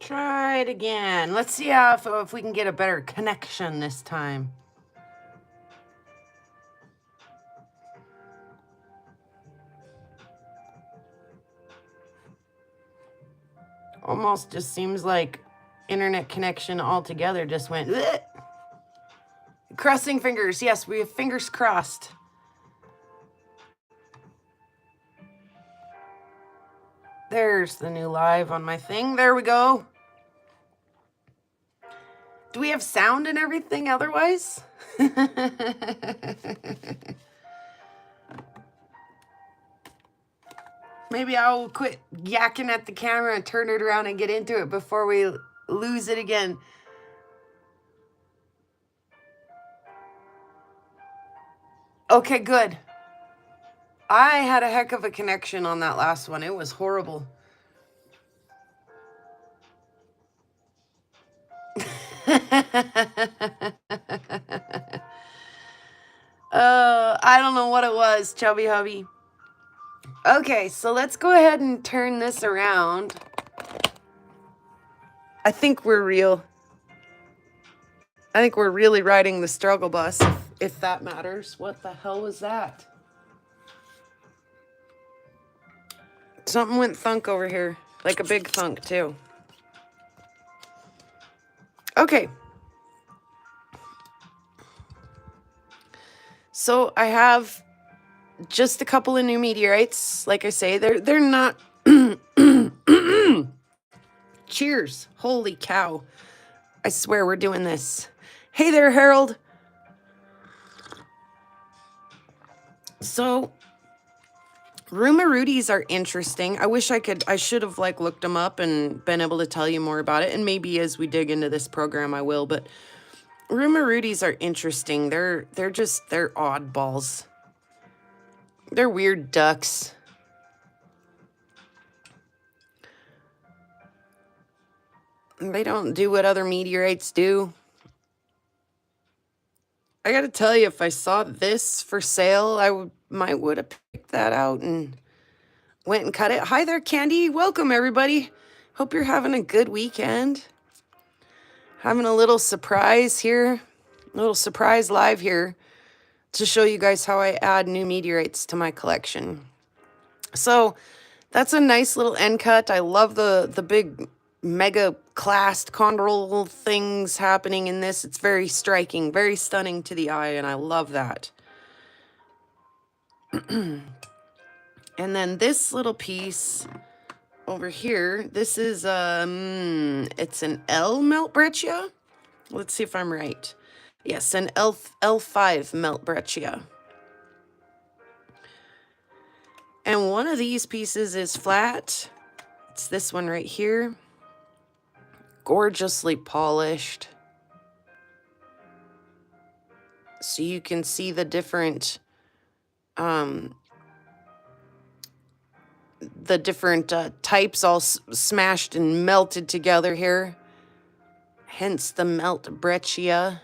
Try it again. Let's see how if we can get a better connection this time. Almost just seems like internet connection altogether just went bleh. Crossing fingers. Yes, we have fingers crossed. There's the new live on my thing. There we go. Do we have sound and everything otherwise? Maybe I'll quit yakking at the camera and turn it around and get into it before we lose it again. Okay, good. I had a heck of a connection on that last one. It was horrible. I don't know what it was, Chubby Hubby. Okay, so let's go ahead and turn this around. I think we're real. I think we're really riding the struggle bus, if that matters. What the hell was that? Something went thunk over here, like a big thunk too. Okay. So I have just a couple of new meteorites. Like I say, they're not cheers. Holy cow. I swear we're doing this. Hey there, Harold. So Rumarutis are interesting. I wish I should have like looked them up and been able to tell you more about it. And maybe as we dig into this program, I will, but Rumarutis are interesting. They're oddballs. They're weird ducks. They don't do what other meteorites do. I gotta tell you, if I saw this for sale, I would have picked that out and went and cut it. Hi there, Candy. Welcome, everybody. Hope you're having a good weekend. Having a little surprise here, a little surprise live here to show you guys how I add new meteorites to my collection. So that's a nice little end cut. I love the big mega classed chondral things happening in this. It's very striking, very stunning to the eye, and I love that. And then this little piece over here, this is it's an L melt breccia. Let's see if I'm right. Yes, an L5 melt breccia. And one of these pieces is flat. It's this one right here. Gorgeously polished. So you can see the different types all smashed and melted together here. Hence the melt breccia.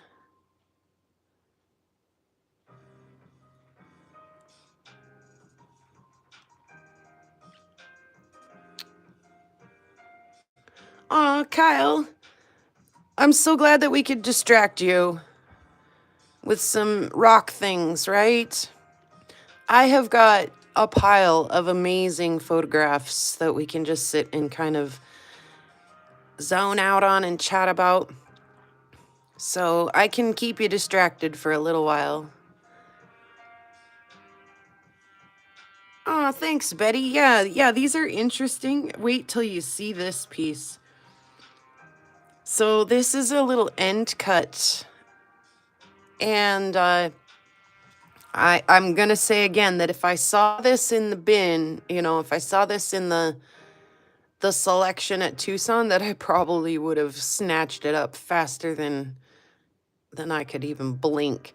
Aw, Kyle. I'm so glad that we could distract you with some rock things, right? I have got a pile of amazing photographs that we can just sit and kind of zone out on and chat about. So I can keep you distracted for a little while. Oh, thanks, Betty. Yeah, these are interesting. Wait till you see this piece. So this is a little end cut. And I'm going to say again that if I saw this in the bin, you know, if I saw this in the selection at Tucson, that I probably would have snatched it up faster than I could even blink.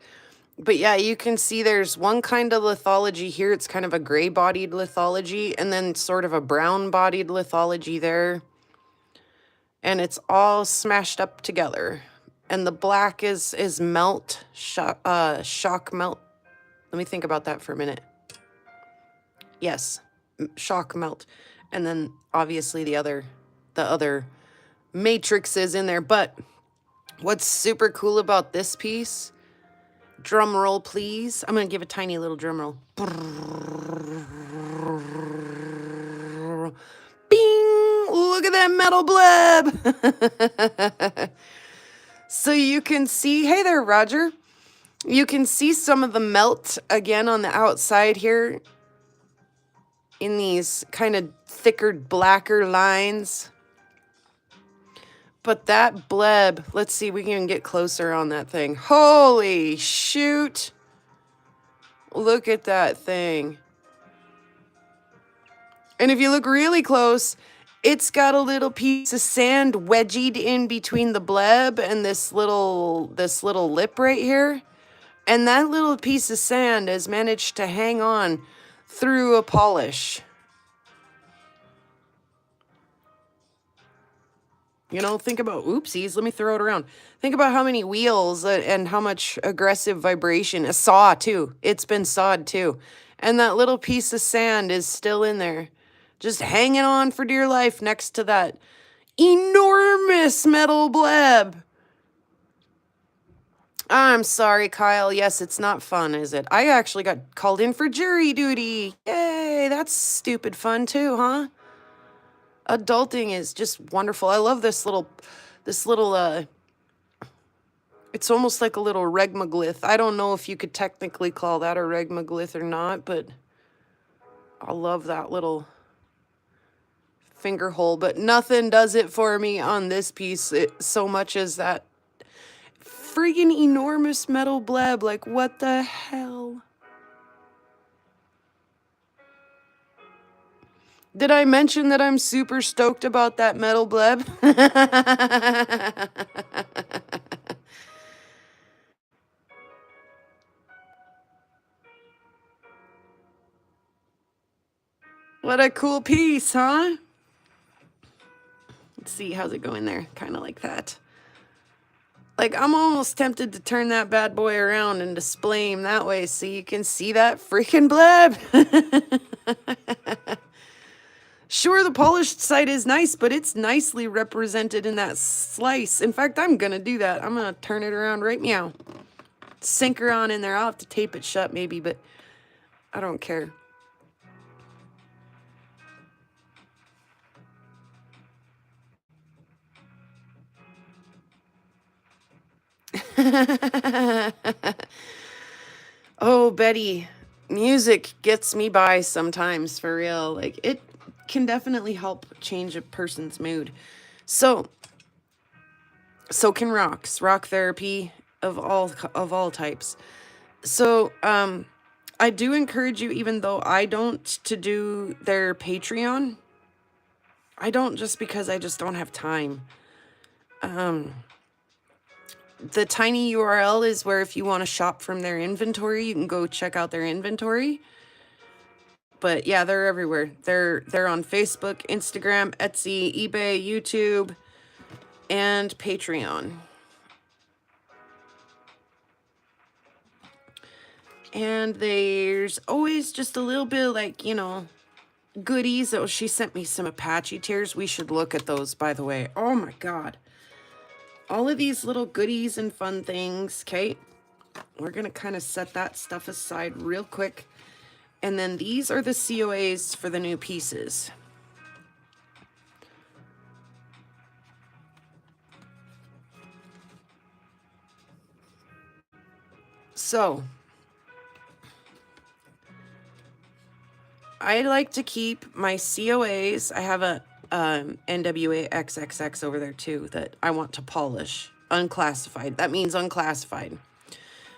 But yeah, you can see there's one kind of lithology here. It's kind of a gray-bodied lithology, and then sort of a brown-bodied lithology there. And it's all smashed up together. And the black is melt, shock melt. Let me think about that for a minute. Yes, shock melt. And then obviously the other matrices in there. But what's super cool about this piece, drum roll please. I'm gonna give a tiny little drum roll. Bing! Look at that metal bleb. So you can see, hey there, Roger. You can see some of the melt again on the outside here in these kind of thicker, blacker lines. But that bleb, let's see, we can get closer on that thing. Holy shoot. Look at that thing. And if you look really close, it's got a little piece of sand wedged in between the bleb and this little lip right here. And that little piece of sand has managed to hang on through a polish. You know, think about, oopsies, let me throw it around. Think about how many wheels and how much aggressive vibration. A saw, too. It's been sawed, too. And that little piece of sand is still in there. Just hanging on for dear life next to that enormous metal bleb. I'm sorry, Kyle. Yes, it's not fun, is it? I actually got called in for jury duty. Yay, that's stupid fun, too, huh? Adulting is just wonderful. I love this little, it's almost like a little regmaglyph. I don't know if you could technically call that a regmaglyph or not, but I love that little finger hole. But nothing does it for me on this piece so much as that friggin' enormous metal bleb. Like, what the hell? Did I mention that I'm super stoked about that metal bleb? What a cool piece, huh? Let's see, how's it going there? Kind of like that. Like, I'm almost tempted to turn that bad boy around and display him that way so you can see that freaking bleb. Sure, the polished side is nice, but it's nicely represented in that slice. In fact, I'm going to do that. I'm going to turn it around right meow. Sink her on in there. I'll have to tape it shut maybe, but I don't care. Oh, Betty, music gets me by sometimes, for real. Like, it can definitely help change a person's mood. So can rocks, rock therapy of all types. So I do encourage you, even though I don't, to do their Patreon. I don't, just because I just don't have time. The tiny URL is where if you want to shop from their inventory, you can go check out their inventory. But yeah, they're everywhere. They're on Facebook, Instagram, Etsy, eBay, YouTube, and Patreon. And there's always just a little bit of, like, you know, goodies. Oh, she sent me some Apache tears. We should look at those, by the way. Oh my God. All of these little goodies and fun things. Okay. We're going to kind of set that stuff aside real quick. And then these are the COAs for the new pieces. So I like to keep my COAs. I have a NWA XXX over there too that I want to polish. Unclassified. That means unclassified.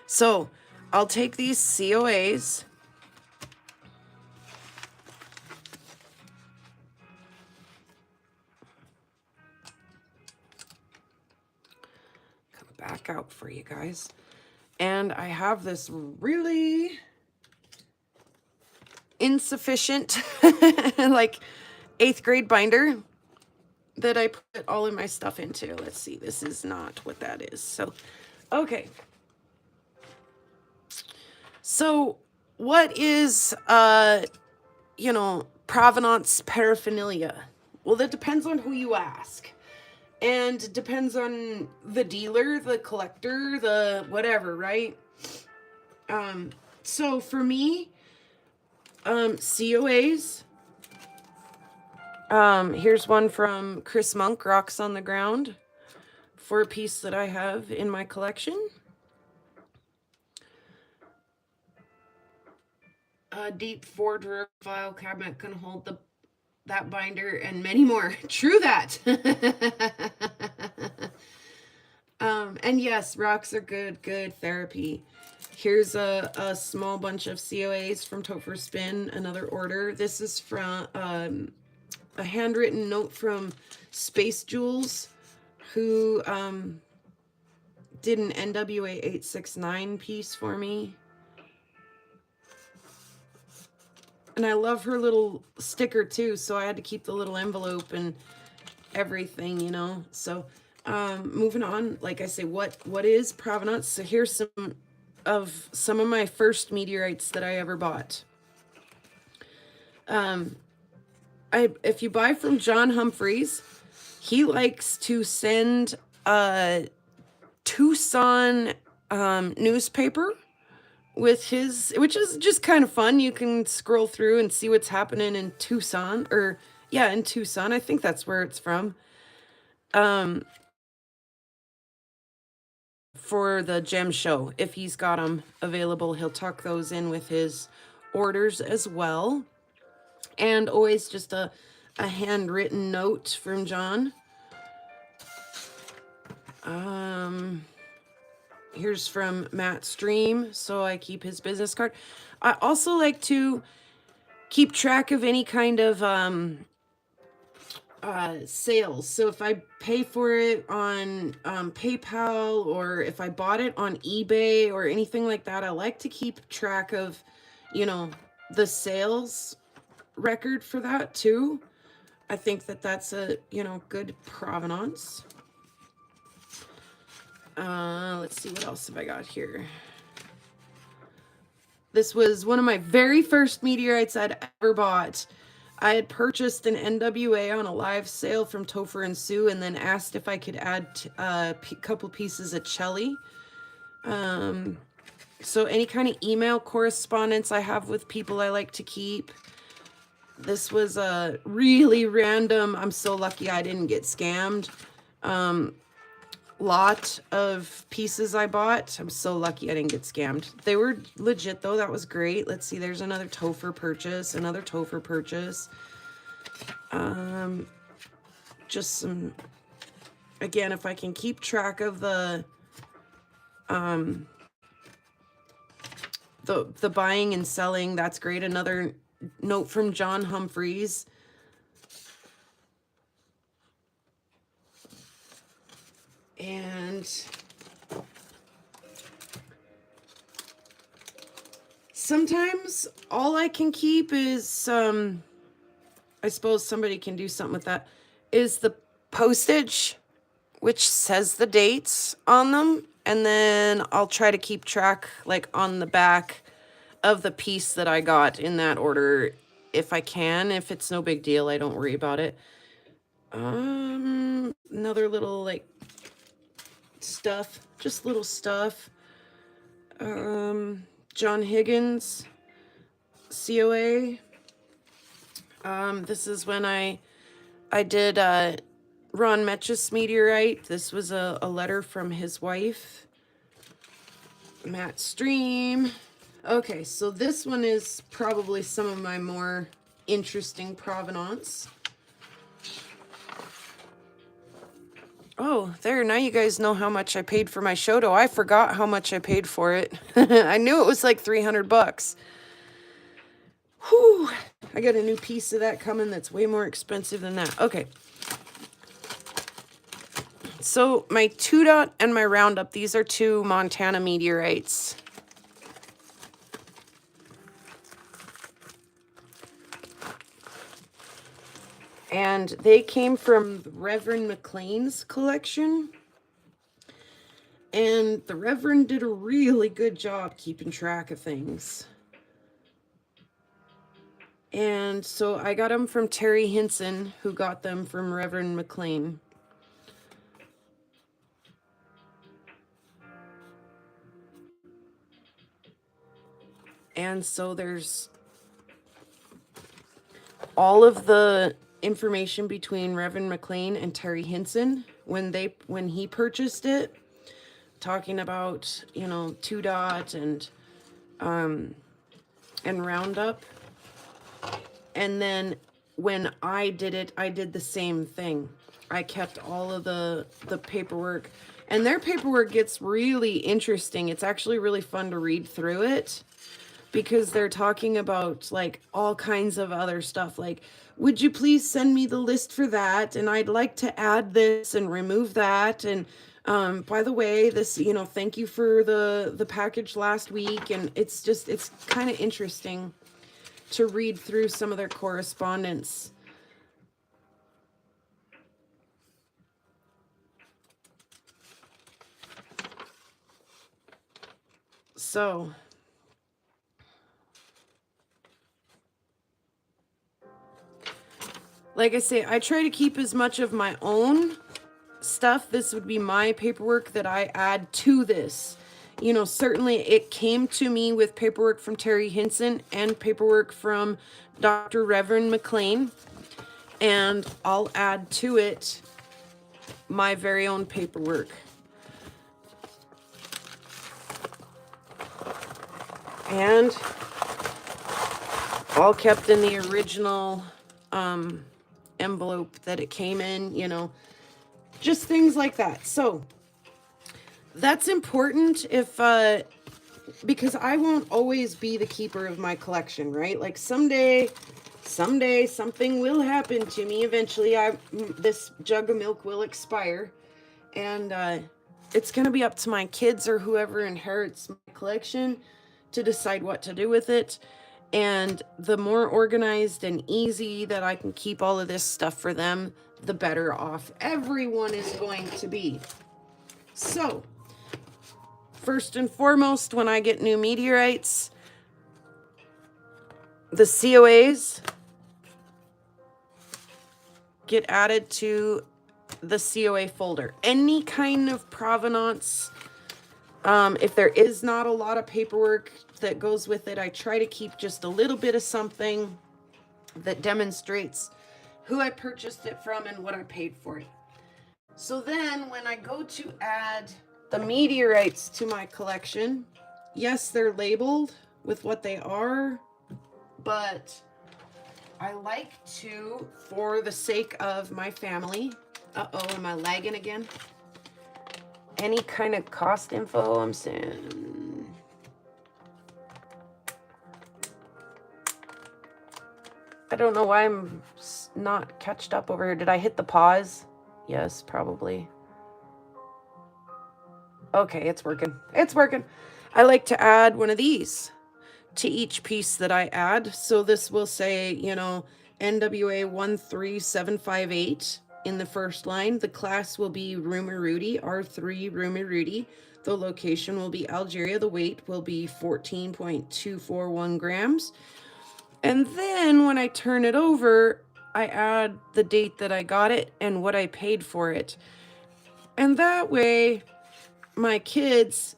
So I'll take these COAs. Come back out for you guys. And I have this really insufficient, like 8th grade binder that I put all of my stuff into. Let's see, this is not what that is. So, okay. So what is, you know, provenance paraphernalia? Well, that depends on who you ask. And it depends on the dealer, the collector, the whatever, right? So for me, COAs. Here's one from Chris Monk, Rocks on the Ground, for a piece that I have in my collection. A deep 4-drawer file cabinet can hold that binder and many more. True that. And yes, rocks are good therapy. Here's a small bunch of COAs from Topherspin, another order. This is from a handwritten note from Space Jules, who did an NWA 869 piece for me. And I love her little sticker too, so I had to keep the little envelope and everything, you know. So moving on, like I say, what is provenance? So here's some of my first meteorites that I ever bought. If you buy from John Humphreys, he likes to send a Tucson newspaper with his, which is just kind of fun. You can scroll through and see what's happening in Tucson, or yeah, in Tucson. I think that's where it's from. For the gem show, if he's got them available, he'll tuck those in with his orders as well. And always just a handwritten note from John. Here's from Matt Stream, so I keep his business card. I also like to keep track of any kind of sales. So if I pay for it on PayPal, or if I bought it on eBay or anything like that, I like to keep track of, you know, the sales record for that too. I think that that's a, you know, good provenance. Let's see, what else have I got here? This was one of my very first meteorites I'd ever bought. I had purchased an NWA on a live sale from Topher and Sue, and then asked if I could add a couple pieces of Chelly. So any kind of email correspondence I have with people I like to keep. This was a really random, I'm so lucky I didn't get scammed, lot of pieces I bought. I'm so lucky I didn't get scammed. They were legit though. That was great. Let's see, there's another Topher purchase, another Topher purchase. Just some, again, if I can keep track of the buying and selling, that's great. Another note from John Humphreys. And sometimes all I can keep is, I suppose somebody can do something with that, is the postage, which says the dates on them. And then I'll try to keep track, like on the back of the piece that I got in that order, if I can. If it's no big deal, I don't worry about it. Another little like stuff, just little stuff. John Higgins, COA. This is when I did Ron Metchus meteorite. This was a letter from his wife. Matt Stream. Okay, so this one is probably some of my more interesting provenance. Oh, there, now you guys know how much I paid for my Shoto. I forgot how much I paid for it. I knew it was like 300 bucks. Whew, I got a new piece of that coming that's way more expensive than that. Okay. So my 2-dot and my Roundup, these are two Montana meteorites. And they came from Reverend McLean's collection. And the Reverend did a really good job keeping track of things. And so I got them from Terry Hinson, who got them from Reverend McLean. And so there's all of the information between Reverend McLean and Terry Hinson when he purchased it, talking about, you know, 2-Dot and Roundup. And then when I did it, I did the same thing. I kept all of the paperwork, and their paperwork gets really interesting. It's actually really fun to read through it, because they're talking about like all kinds of other stuff, like, would you please send me the list for that, and I'd like to add this and remove that, and by the way, this, you know, thank you for the package last week. And it's kind of interesting to read through some of their correspondence. So like I say, I try to keep as much of my own stuff. This would be my paperwork that I add to this. You know, certainly it came to me with paperwork from Terry Hinson and paperwork from Dr. Reverend McLean, and I'll add to it my very own paperwork. And all kept in the original envelope that it came in, you know, just things like that. So that's important if because I won't always be the keeper of my collection, right? Like someday something will happen to me. Eventually this jug of milk will expire, and it's gonna be up to my kids or whoever inherits my collection to decide what to do with it. And the more organized and easy that I can keep all of this stuff for them, the better off everyone is going to be. So first and foremost, when I get new meteorites, the COAs get added to the COA folder. Any kind of provenance, if there is not a lot of paperwork that goes with it, I try to keep just a little bit of something that demonstrates who I purchased it from and what I paid for it. So then when I go to add the meteorites to my collection, yes, they're labeled with what they are, but I like to, for the sake of my family, am I lagging again? Any kind of cost info, I'm saying. I don't know why I'm not catched up over here. Did I hit the pause? Yes, probably. Okay, it's working. It's working. I like to add one of these to each piece that I add. So this will say, you know, NWA 13758 in the first line. The class will be Rudy, R3 Rudy. The location will be Algeria. The weight will be 14.241 grams. And then when I turn it over, I add the date that I got it and what I paid for it. And that way, my kids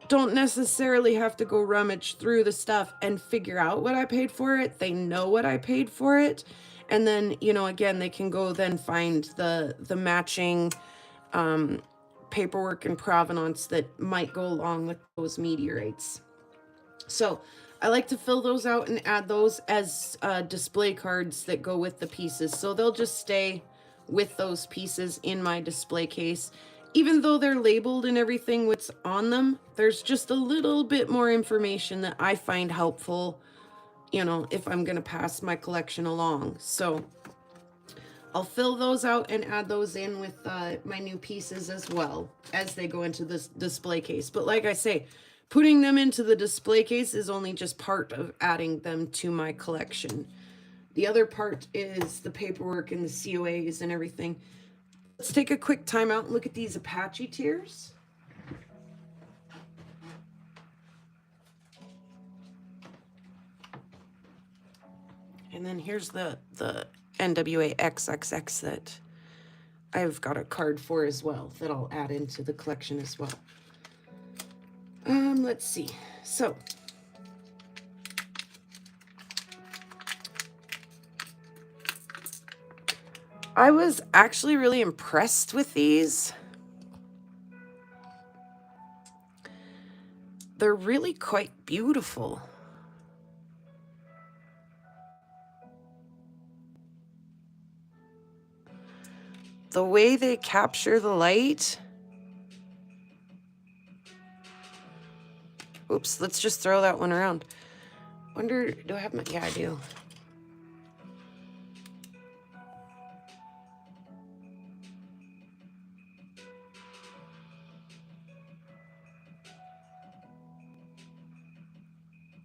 don't necessarily have to go rummage through the stuff and figure out what I paid for it. They know what I paid for it. And then, you know, again, they can go then find the matching paperwork and provenance that might go along with those meteorites. So I like to fill those out and add those as display cards that go with the pieces. So they'll just stay with those pieces in my display case. Even though they're labeled and everything what's on them, there's just a little bit more information that I find helpful, you know, if I'm going to pass my collection along. So I'll fill those out and add those in with my new pieces as well as they go into this display case. But like I say, putting them into the display case is only just part of adding them to my collection. The other part is the paperwork and the COAs and everything. Let's take a quick time out and look at these Apache tiers. And then here's the NWA XXX that I've got a card for as well that I'll add into the collection as well. Let's see. So I was actually really impressed with these. They're really quite beautiful. The way they capture the light. Oops, let's just throw that one around. Wonder, do I have my, yeah, I do.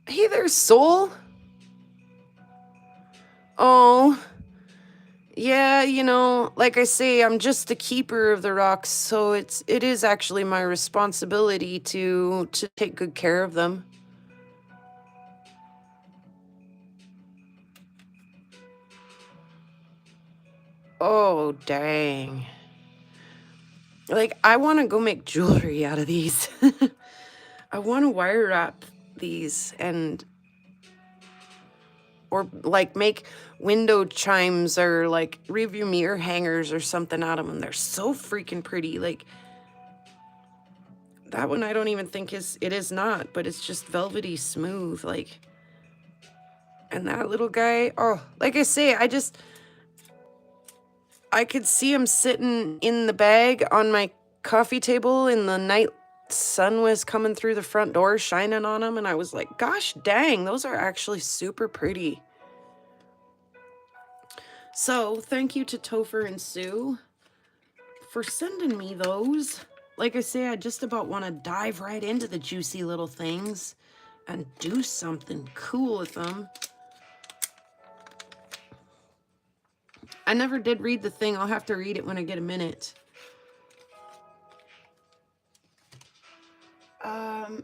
Hey there, Soul. Oh, yeah, you know, like I say, I'm just a keeper of the rocks, so it is actually my responsibility to take good care of them. Oh, dang. Like, I want to go make jewelry out of these. I want to wire wrap these and, or like make window chimes or like review mirror hangers or something out of them. They're so freaking pretty. Like, that one I don't even think it is not, but it's just velvety smooth. Like, and that little guy, oh, like I say, I could see him sitting in the bag on my coffee table in the night. Sun was coming through the front door, shining on him, and I was like, gosh dang, those are actually super pretty. So thank you to Topher and Sue for sending me those. Like I say, I just about want to dive right into the juicy little things and do something cool with them. I never did read the thing. I'll have to read it when I get a minute.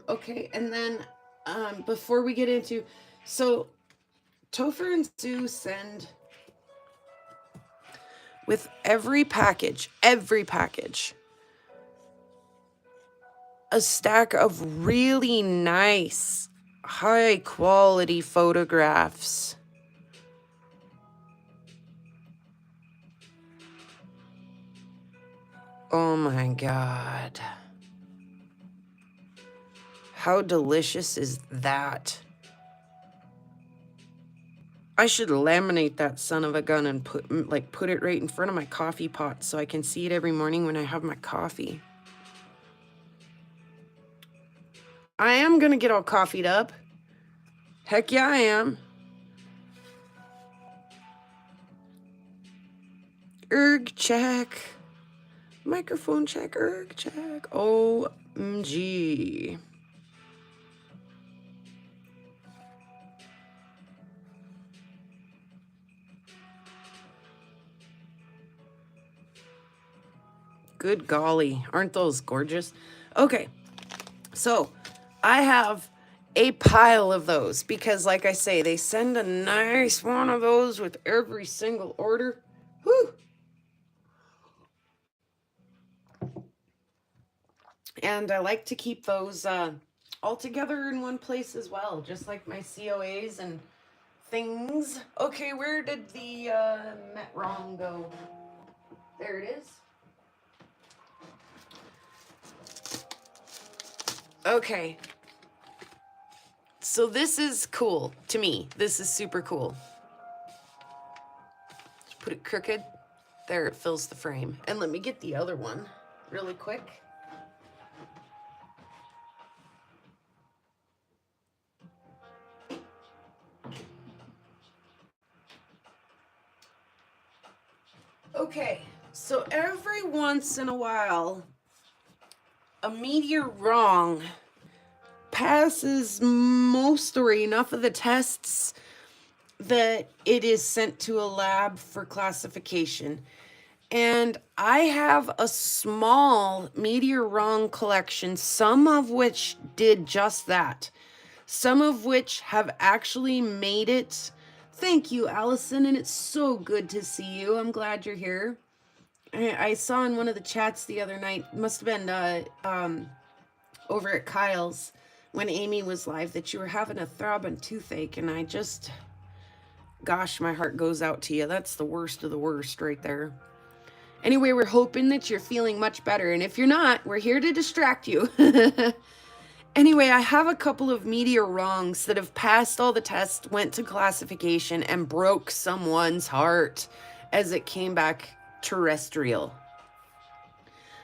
Okay, and then before we get into, so Topher and Sue send with every package, a stack of really nice, high quality photographs. Oh my God. How delicious is that? I should laminate that son of a gun and put it right in front of my coffee pot so I can see it every morning when I have my coffee. I am gonna get all coffeeed up. Heck yeah, I am. Erg check. Microphone check, erg check. OMG. Good golly, aren't those gorgeous? Okay, so I have a pile of those because, like I say, they send a nice one of those with every single order. Whew. And I like to keep those all together in one place as well, just like my COAs and things. Okay, where did the meteorwrong go? There it is. Okay. So this is cool to me. This is super cool. Just put it crooked. There, it fills the frame. And let me get the other one really quick. Okay, so every once in a while, a meteor wrong passes most or enough of the tests that it is sent to a lab for classification. And I have a small meteor wrong collection, some of which did just that. Some of which have actually made it. Thank you, Allison, and it's so good to see you. I'm glad you're here. I saw in one of the chats the other night, must have been over at Kyle's when Amy was live, that you were having a throbbing toothache, and Gosh, my heart goes out to you. That's the worst of the worst right there. Anyway, we're hoping that you're feeling much better. And if you're not, we're here to distract you. Anyway, I have a couple of meteorwrongs that have passed all the tests, went to classification, and broke someone's heart as it came back terrestrial.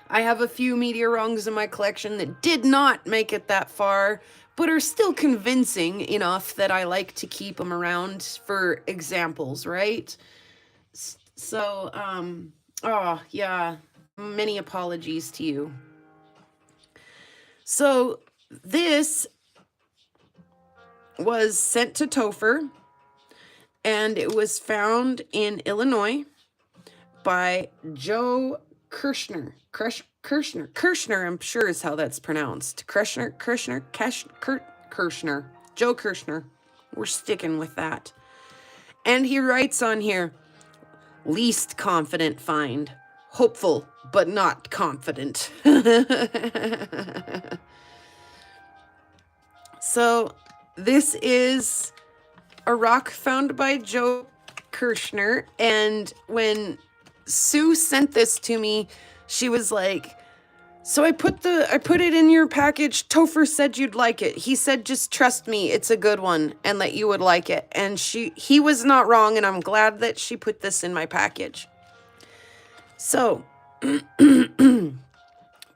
I have a few meteorwrongs in my collection that did not make it that far, but are still convincing enough that I like to keep them around for examples, right? So, oh, yeah, many apologies to you. So, this was sent to Topher, and it was found in Illinois by Joe Kirshner. Kirshner, I'm sure is how that's pronounced. Kirshner. Joe Kirshner. We're sticking with that. And he writes on here, least confident find. Hopeful, but not confident. So this is a rock found by Joe Kirshner. And when Sue sent this to me, she was like, so I put it in your package. Topher said you'd like it. He said, just trust me, it's a good one and that you would like it. And he was not wrong, and I'm glad that she put this in my package. So,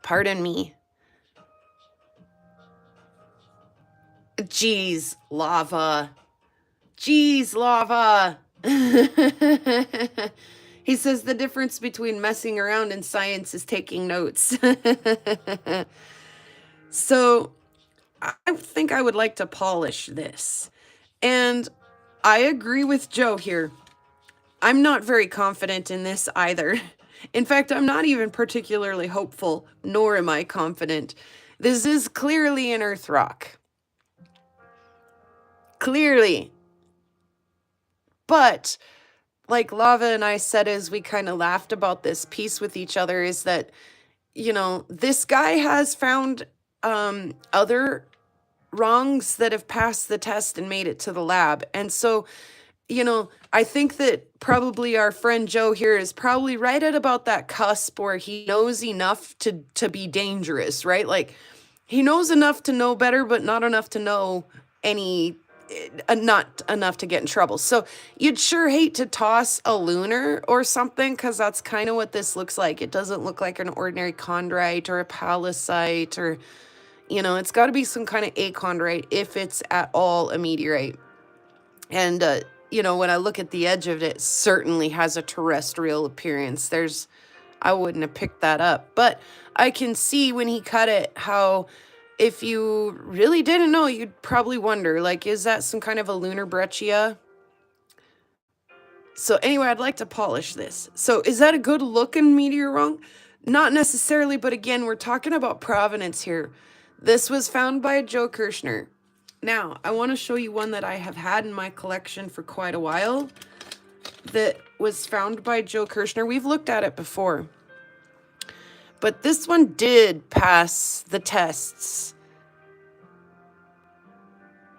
pardon me. Geez, lava. Geez, lava. He says the difference between messing around and science is taking notes. So I think I would like to polish this. And I agree with Joe here. I'm not very confident in this either. In fact, I'm not even particularly hopeful, nor am I confident. This is clearly an earth rock. Clearly. But like Lava and I said as we kind of laughed about this piece with each other, is that, this guy has found other wrongs that have passed the test and made it to the lab. And so, I think that probably our friend Joe here is probably right at about that cusp where he knows enough to be dangerous, right? Like, he knows enough to know better, but not enough to know not enough to get in trouble. So you'd sure hate to toss a lunar or something, because that's kind of what this looks like. It doesn't look like an ordinary chondrite or a palisite, or, it's got to be some kind of achondrite if it's at all a meteorite. And, when I look at the edge of it, it certainly has a terrestrial appearance. I wouldn't have picked that up. But I can see when he cut it how, if you really didn't know, you'd probably wonder, like, is that some kind of a lunar breccia? So anyway, I'd like to polish this. So is that a good looking meteorwrong? Not necessarily, but again, we're talking about provenance here. This was found by Joe Kirshner. Now, I want to show you one that I have had in my collection for quite a while that was found by Joe Kirshner. We've looked at it before. But this one did pass the tests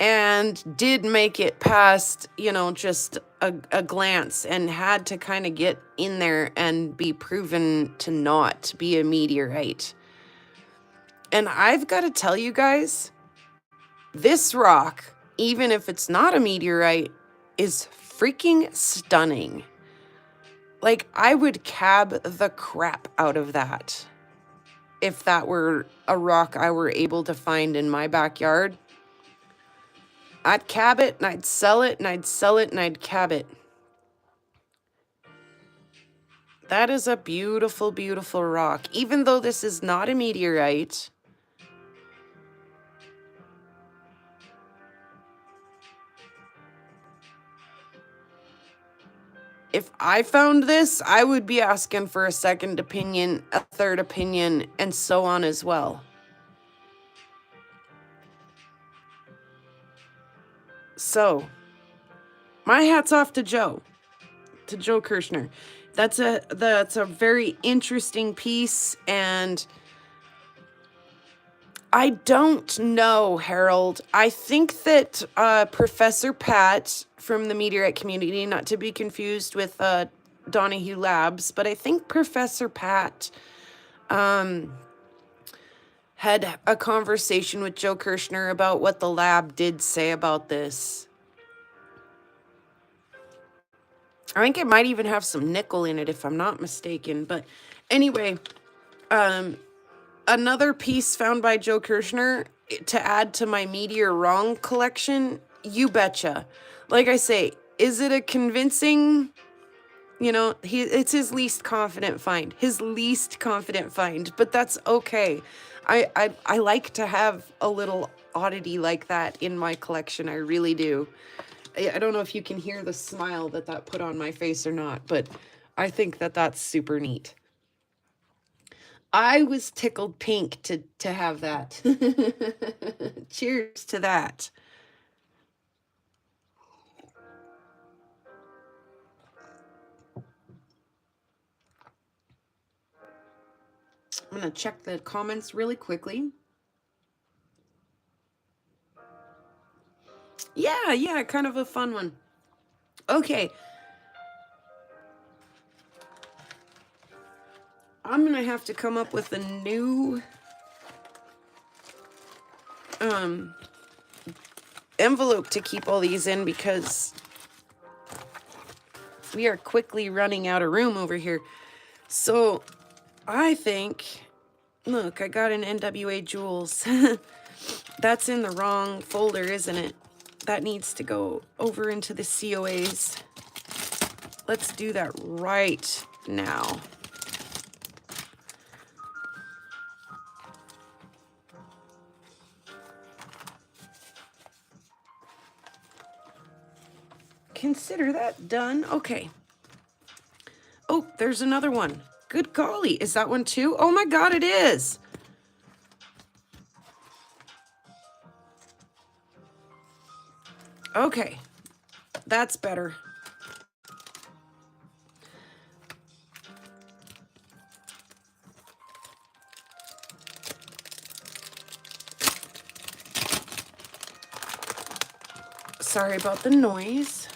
and did make it past, just a glance, and had to kind of get in there and be proven to not be a meteorite. And I've got to tell you guys, this rock, even if it's not a meteorite, is freaking stunning. Like, I would cab the crap out of that if that were a rock I were able to find in my backyard. I'd cab it, and I'd sell it, and I'd sell it, and I'd cab it. That is a beautiful, beautiful rock. Even though this is not a meteorite, if I found this, I would be asking for a second opinion, a third opinion, and so on as well. So, my hat's off to Joe Kirshner. That's a very interesting piece, and I don't know, Harold. I think that Professor Pat from the meteorite community, not to be confused with Donahue Labs, but I think Professor Pat had a conversation with Joe Kirshner about what the lab did say about this. I think it might even have some nickel in it, if I'm not mistaken. But anyway, another piece found by Joe Kirshner to add to my meteorwrong collection. You betcha. Like I say, is it a convincing? You know, it's his least confident find. His least confident find, but that's okay. I like to have a little oddity like that in my collection. I really do. I don't know if you can hear the smile that put on my face or not, but I think that that's super neat. I was tickled pink to have that. Cheers to that. I'm going to check the comments really quickly. Yeah, kind of a fun one. Okay. I'm going to have to come up with a new envelope to keep all these in because we are quickly running out of room over here. So I think, look, I got an NWA Jewels. That's in the wrong folder, isn't it? That needs to go over into the COAs. Let's do that right now. Consider that done. Okay. Oh, there's another one. Good golly. Is that one too? Oh my God, it is. Okay. That's better. Sorry about the noise.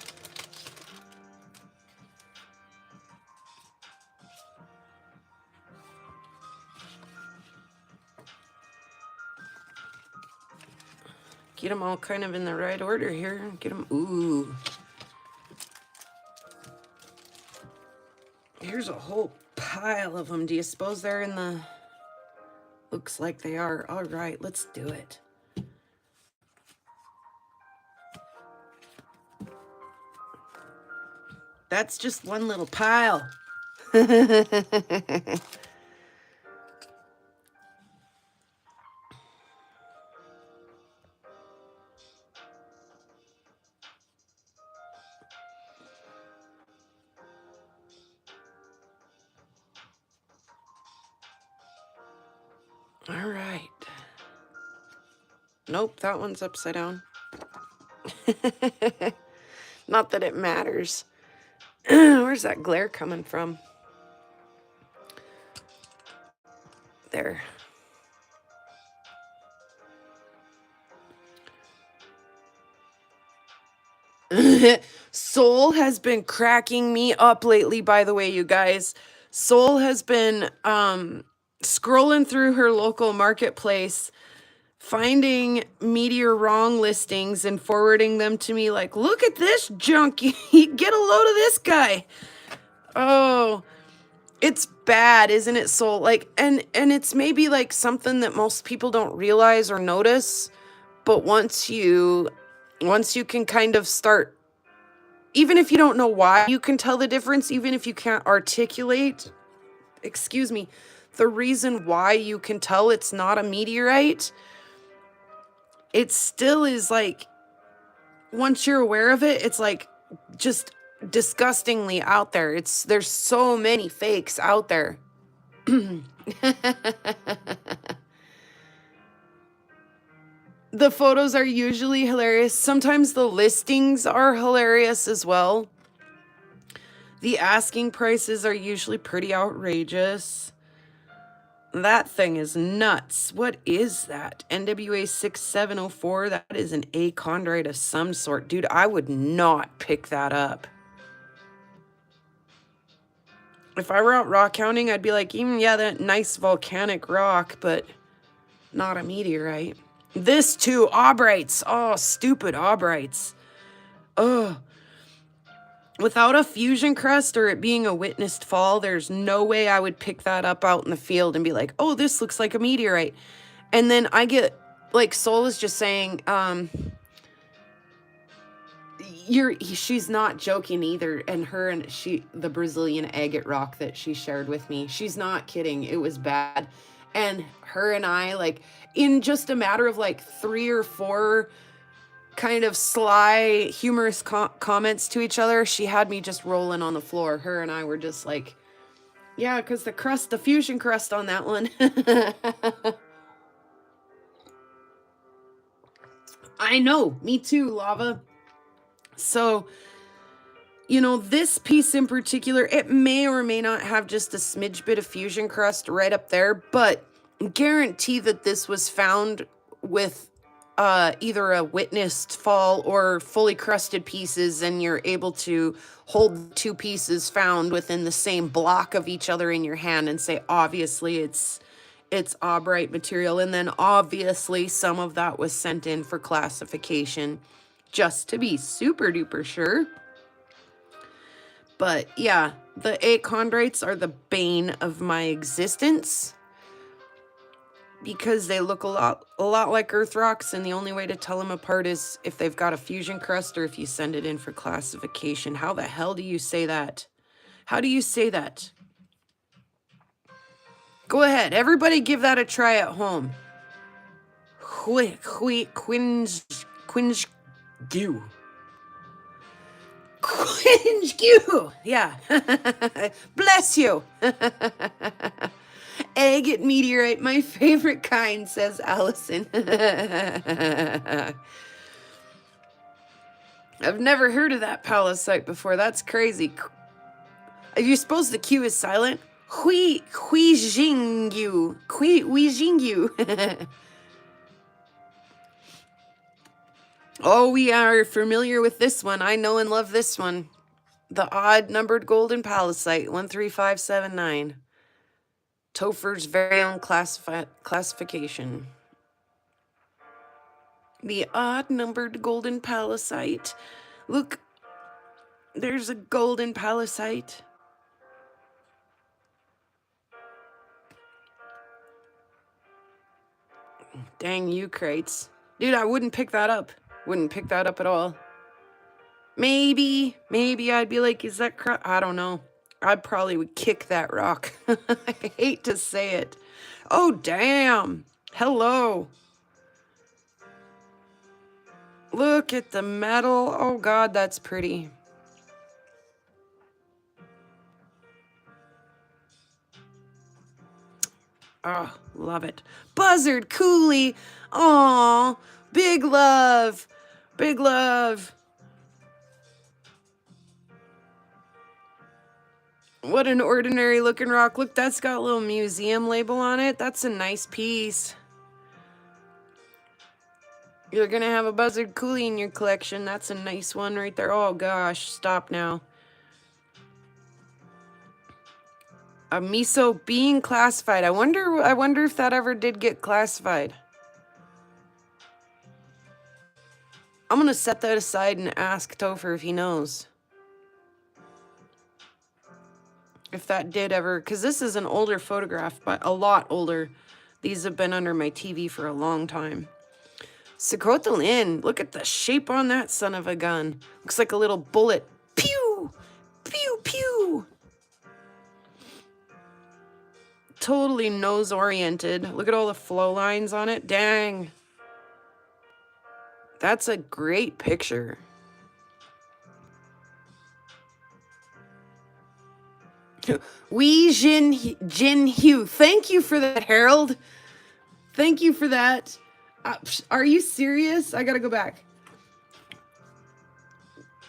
Get them all kind of in the right order here. Get them, ooh. Here's a whole pile of them. Do you suppose they're in the... Looks like they are. All right, let's do it. That's just one little pile. All right. Nope, that one's upside down. Not that it matters. Where's that glare coming from? There. Soul has been cracking me up lately, by the way, you guys. Soul has been scrolling through her local marketplace, finding meteorwrong listings and forwarding them to me like, look at this junk. Get a load of this guy. Oh, it's bad, isn't it, Soul? Like, and it's maybe like something that most people don't realize or notice, but once you can kind of start, even if you don't know why, you can tell the difference, even if you can't articulate, excuse me, the reason why you can tell it's not a meteorite, it still is like, once you're aware of it, it's like just disgustingly out there. There's so many fakes out there. The photos are usually hilarious. Sometimes the listings are hilarious as well. The asking prices are usually pretty outrageous. That thing is nuts. What is that? NWA 6704? That is an achondrite of some sort. Dude, I would not pick that up. If I were out rock hounding, I'd be like, yeah, that nice volcanic rock, but not a meteorite. This too, aubrites. Oh, stupid aubrites. Oh. Without a fusion crust or it being a witnessed fall, there's no way I would pick that up out in the field and be like, oh, this looks like a meteorite. And then I get, like Soul is just saying, she's not joking either. And the Brazilian agate rock that she shared with me, she's not kidding. It was bad. And her and I, like, in just a matter of like 3 or 4 kind of sly, humorous comments to each other, she had me just rolling on the floor. Her and I were just like, yeah, because the fusion crust on that one. I know, me too, Lava. So, this piece in particular, it may or may not have just a smidge bit of fusion crust right up there, but guarantee that this was found with either a witnessed fall or fully crusted pieces, and you're able to hold 2 pieces found within the same block of each other in your hand and say, obviously it's aubrite material. And then obviously some of that was sent in for classification just to be super duper sure. But yeah, the achondrites are the bane of my existence because they look a lot like earth rocks, and the only way to tell them apart is if they've got a fusion crust or if you send it in for classification. How the hell do you say that? How do you say that? Go ahead, everybody give that a try at home. Quinge Quinge. Yeah. Bless you. Agate meteorite, my favorite kind, says Allison. I've never heard of that palisite before. That's crazy. Are you supposed the Q is silent? Hui Jingyu. Hui Jingyu. Oh, we are familiar with this one. I know and love this one. The odd numbered golden palisite, 13579. Topher's very own classification. The odd numbered golden palisite. Look, there's a golden palisite. Dang you, crates. Dude, I wouldn't pick that up. Wouldn't pick that up at all. Maybe I'd be like, is that crap? I don't know. I probably would kick that rock. I hate to say it. Oh, damn. Hello. Look at the metal. Oh, God, that's pretty. Oh, love it. Buzzard Cooley. Aw, big love. Big love. What an ordinary looking rock. Look, that's got a little museum label on it. That's a nice piece. You're gonna have a Buzzard Cooley in your collection. That's a nice one right there. Oh gosh, stop now. A miso being classified. I wonder if that ever did get classified. I'm gonna set that aside and ask Topher if he knows. If that did ever, because this is an older photograph, but a lot older. These have been under my TV for a long time. Secotolin, look at the shape on that son of a gun. Looks like a little bullet. Pew! Pew, pew! Totally nose-oriented. Look at all the flow lines on it. Dang. That's a great picture. Wee Jin Hugh. Thank you for that, Harold. Thank you for that. Are you serious? I gotta go back.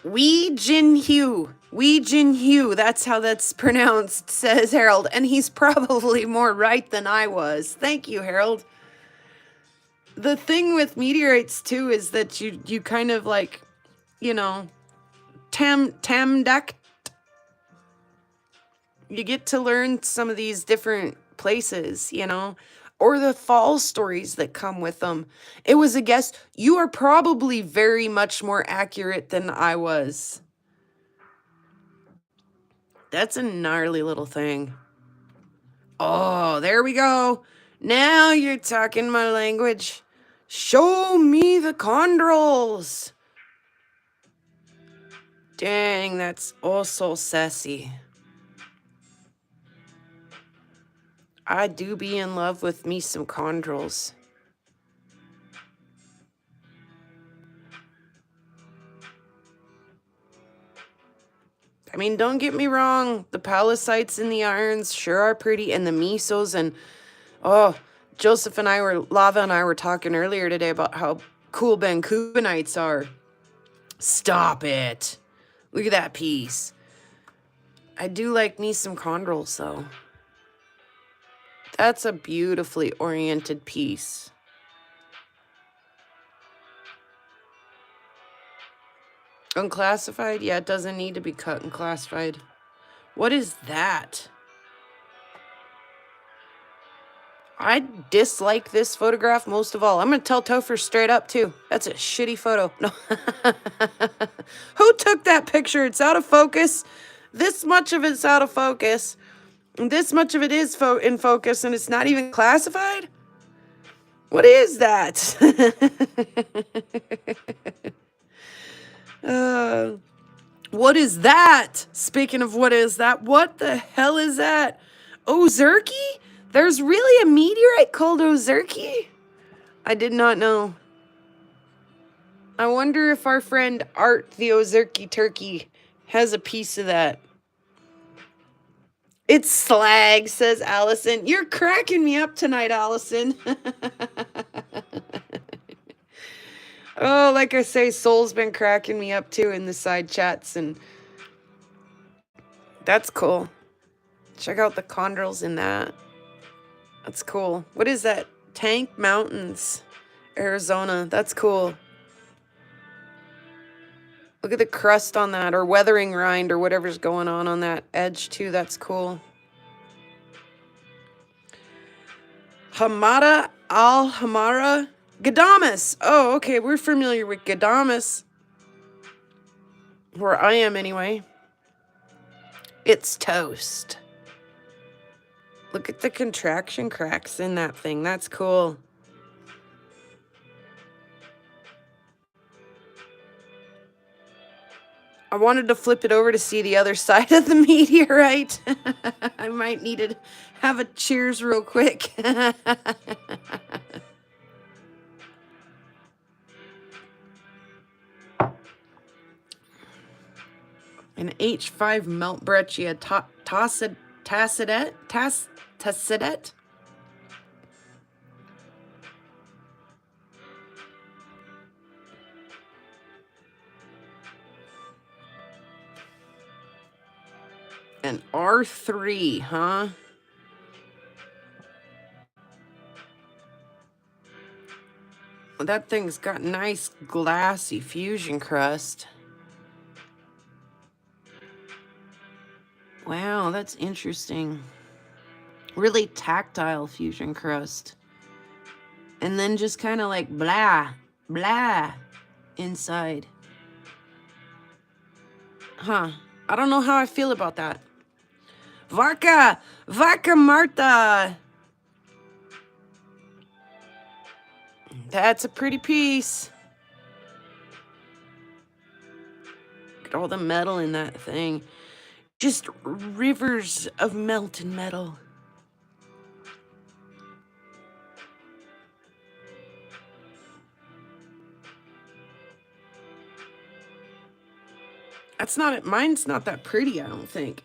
Wee Jin Hugh. Wee Jin Hugh. That's how that's pronounced, says Harold. And he's probably more right than I was. Thank you, Harold. The thing with meteorites, too, is that you kind of like, you know, tamdak. You get to learn some of these different places, you know, or the fall stories that come with them. It was a guess. You are probably very much more accurate than I was. That's a gnarly little thing. Oh, there we go. Now you're talking my language. Show me the chondrules. Dang, that's oh so sassy. I do be in love with me some chondrules. I mean, don't get me wrong. The pallasites and the irons sure are pretty, and the mesos and oh, Lava and I were talking earlier today about how cool Bancubanites are. Stop it. Look at that piece. I do like me some chondrules, though. That's a beautifully oriented piece. Unclassified? Yeah, it doesn't need to be cut and classified. What is that? I dislike this photograph most of all. I'm going to tell Topher straight up, too. That's a shitty photo. No. Who took that picture? It's out of focus. This much of it's out of focus. And this much of it is in focus, and it's not even classified? What is that? What is that? Speaking of what is that, what the hell is that? Ozerky? There's really a meteorite called Ozerky? I did not know. I wonder if our friend Art the Ozerky Turkey has a piece of that. It's slag, says Allison. You're cracking me up tonight, Allison. Oh, like I say, Soul's been cracking me up too in the side chats, and that's cool. Check out the chondrules in that. That's cool. What is that? Tank Mountains, Arizona. That's cool. Look at the crust on that, or weathering rind, or whatever's going on that edge too. That's cool. Hamada al-Hamara. Gadamus. Oh, okay. We're familiar with Gadamus. Where I am, anyway. It's toast. Look at the contraction cracks in that thing. That's cool. I wanted to flip it over to see the other side of the meteorite. I might need to have a cheers real quick. An H5 melt breccia tacidet. An R3, huh? Well, that thing's got nice glassy fusion crust. Wow, that's interesting. Really tactile fusion crust. And then just kind of like blah, blah inside. Huh. I don't know how I feel about that. Vaca Marta. That's a pretty piece. Look at all the metal in that thing. Just rivers of melted metal. That's not it. Mine's not that pretty, I don't think.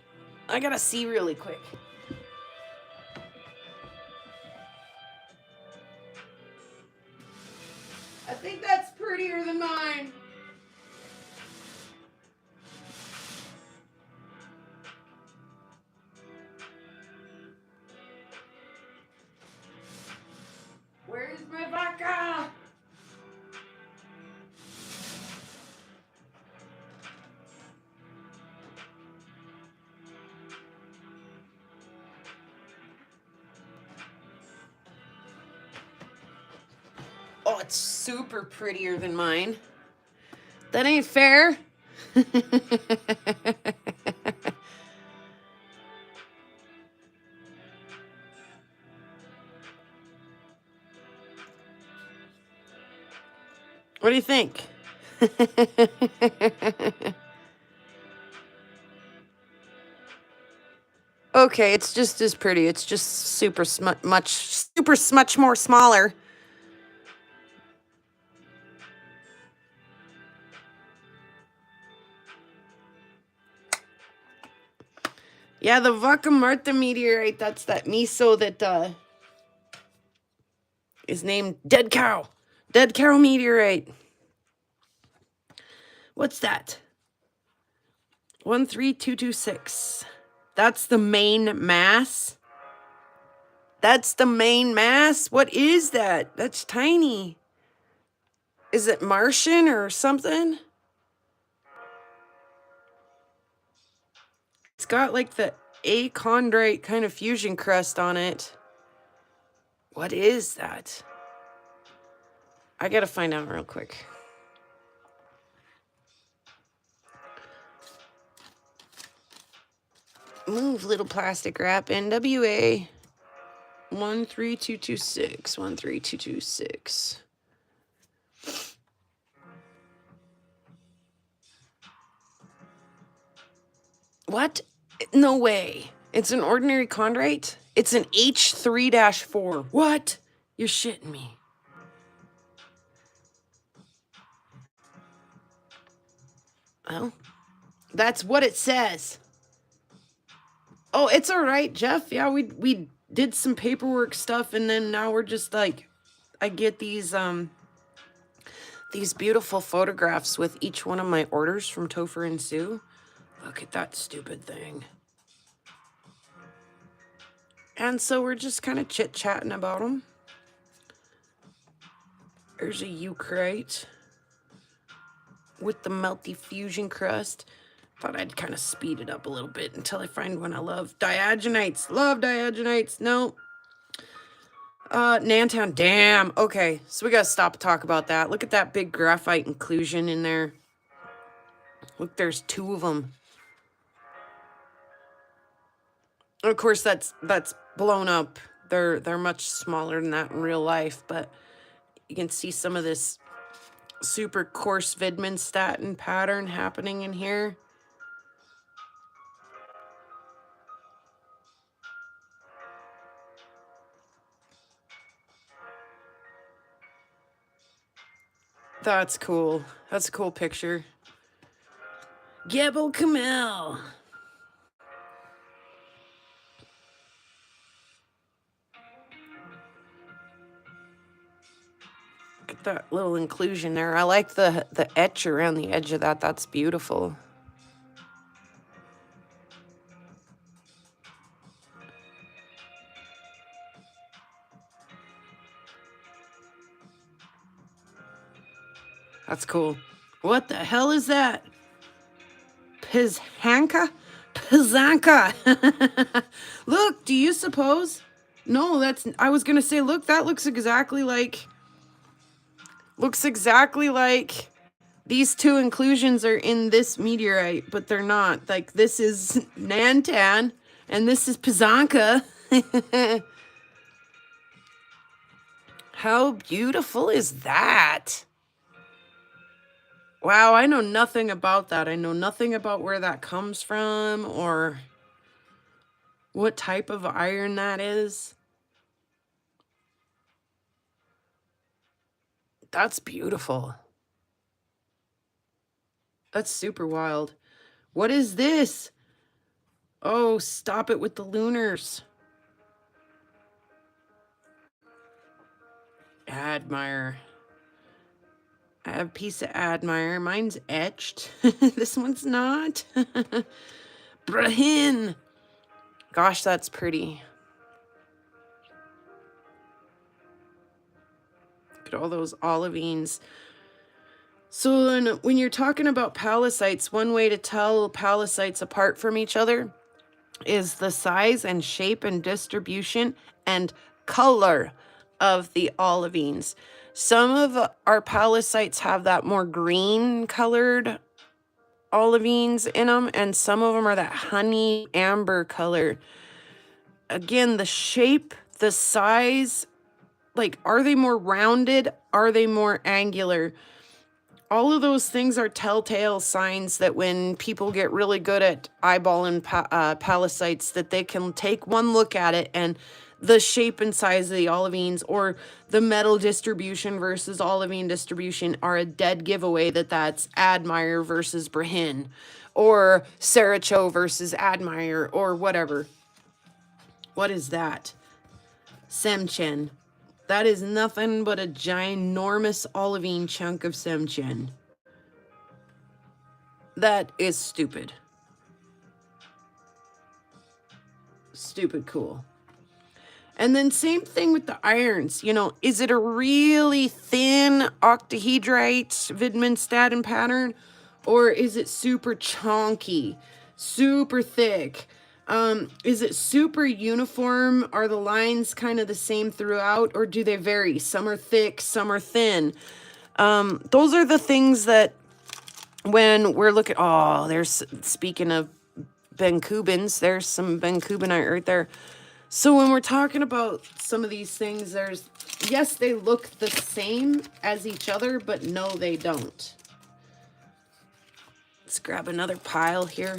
I gotta see really quick. I think that's prettier than mine. Wow, it's super prettier than mine. That ain't fair. What do you think? Okay, it's just as pretty. It's just super much more smaller. Yeah, the Vaca Muerta meteorite, that's that miso that is named Dead Cow. Dead Cow meteorite. What's that? 13226. That's the main mass. That's the main mass? What is that? That's tiny. Is it Martian or something? It's got like the achondrite kind of fusion crust on it. What is that? I gotta find out real quick. Move, little plastic wrap. NWA 13226. 13226. What? No way. It's an ordinary chondrite? It's an H3-4. What? You're shitting me. Well, that's what it says. Oh, it's all right, Jeff. Yeah, we did some paperwork stuff, and then now we're just like, I get these beautiful photographs with each one of my orders from Topher and Sue. Look at that stupid thing. And so we're just kind of chit-chatting about them. There's a Eucrite with the melty fusion crust. Thought I'd kind of speed it up a little bit until I find one I love. Diagenites. Love diagenites. No. Nantown. Damn. Okay, so we gotta stop and talk about that. Look at that big graphite inclusion in there. Look, there's two of them. Of course, that's blown up. They're much smaller than that in real life, but you can see some of this super coarse Widmanstatin pattern happening in here. That's cool. That's a cool picture. Gebel Kamel. Look at that little inclusion there. I like the etch around the edge of that. That's beautiful. That's cool. What the hell is that? Pizhanka? Pizanka. Look, do you suppose? No, I was gonna say, look, that looks exactly like these two inclusions are in this meteorite, but they're not. Like, this is Nantan and this is Pizanka. How beautiful is that? Wow, I know nothing about that. I know nothing about where that comes from or what type of iron that is. That's beautiful. That's super wild. What is this? Oh, stop it with the lunars. Admire. I have a piece of Admire. Mine's etched. This one's not. Brahin. Gosh, that's pretty. Look at all those olivines. So when you're talking about pallasites, one way to tell pallasites apart from each other is the size and shape and distribution and color of the olivines. Some of our pallasites have that more green colored olivines in them, and some of them are that honey amber color. Again, the shape, the size, like, are they more rounded? Are they more angular? All of those things are telltale signs that when people get really good at eyeballing pallasites, that they can take one look at it and the shape and size of the olivines or the metal distribution versus olivine distribution are a dead giveaway that that's Admire versus Brahin or Saracho versus Admire or whatever. What is that? Semchen. That is nothing but a ginormous olivine chunk of Semchen. That is stupid. Stupid cool. And then same thing with the irons. You know, is it a really thin octahedrite Widmanstatten pattern? Or is it super chonky, super thick? Is it super uniform? Are the lines kind of the same throughout? Or do they vary? Some are thick, some are thin. Those are the things that when we're looking... Oh, there's... Speaking of Bencubans, there's some Bencubanite right there. So when we're talking about some of these things, there's, yes, they look the same as each other, but no, they don't. Let's grab another pile here.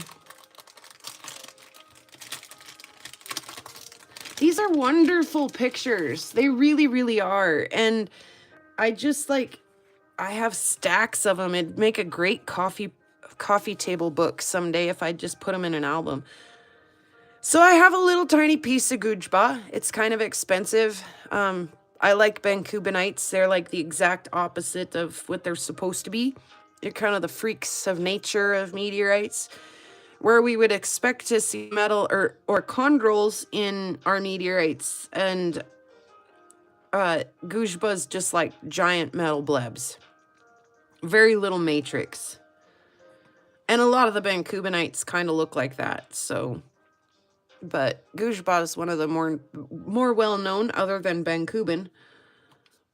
These are wonderful pictures. They really, really are. And I just like, I have stacks of them. It'd make a great coffee table book someday if I just put them in an album. So I have a little tiny piece of Gujba. It's kind of expensive. I like Bencubanites. They're like the exact opposite of what they're supposed to be. They're kind of the freaks of nature of meteorites, where we would expect to see metal or chondrules in our meteorites. And Gujba's just like giant metal blebs. Very little matrix. And a lot of the Bencubanites kind of look like that, so... But Gujba is one of the more well-known other than Bencuban.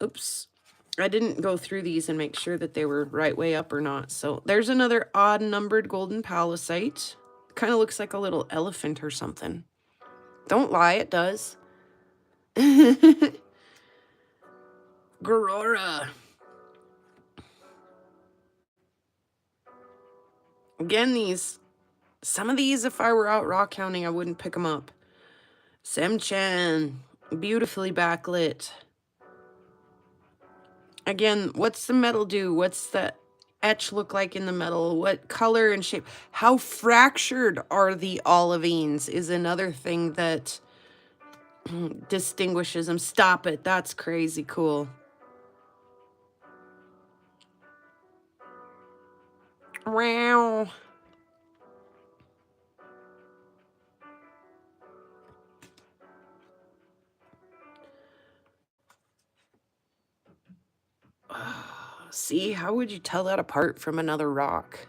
Oops. I didn't go through these and make sure that they were right way up or not. So there's another odd-numbered golden pallasite. Kind of looks like a little elephant or something. Don't lie, it does. Gorora. Again, some of these, if I were out rock hounding, I wouldn't pick them up. Semchen, beautifully backlit. Again, what's the metal do? What's the etch look like in the metal? What color and shape? How fractured are the olivines is another thing that distinguishes them. Stop it. That's crazy cool. Wow. See, how would you tell that apart from another rock?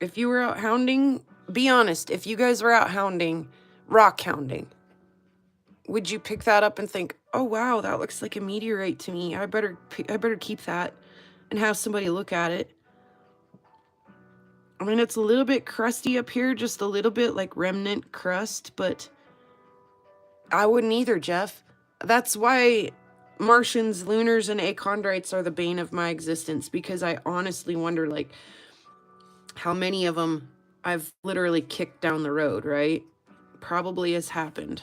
If you were out hounding, be honest, if you guys were out hounding, rock hounding, would you pick that up and think, oh wow, that looks like a meteorite to me. I better keep that and have somebody look at it. I mean, it's a little bit crusty up here, just a little bit like remnant crust, but I wouldn't either, Jeff. That's why Martians, lunars, and achondrites are the bane of my existence, because I honestly wonder, like, how many of them I've literally kicked down the road, right? Probably has happened.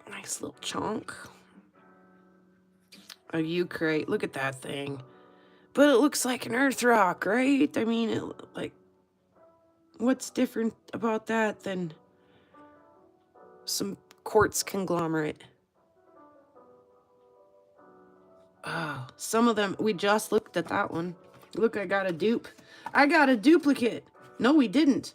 Nice little chunk. A eucrite. Look at that thing. But it looks like an earth rock, right? I mean, like, what's different about that than some quartz conglomerate? Oh, some of them, we just looked at that one. Look, I got a dupe. I got a duplicate. No, we didn't.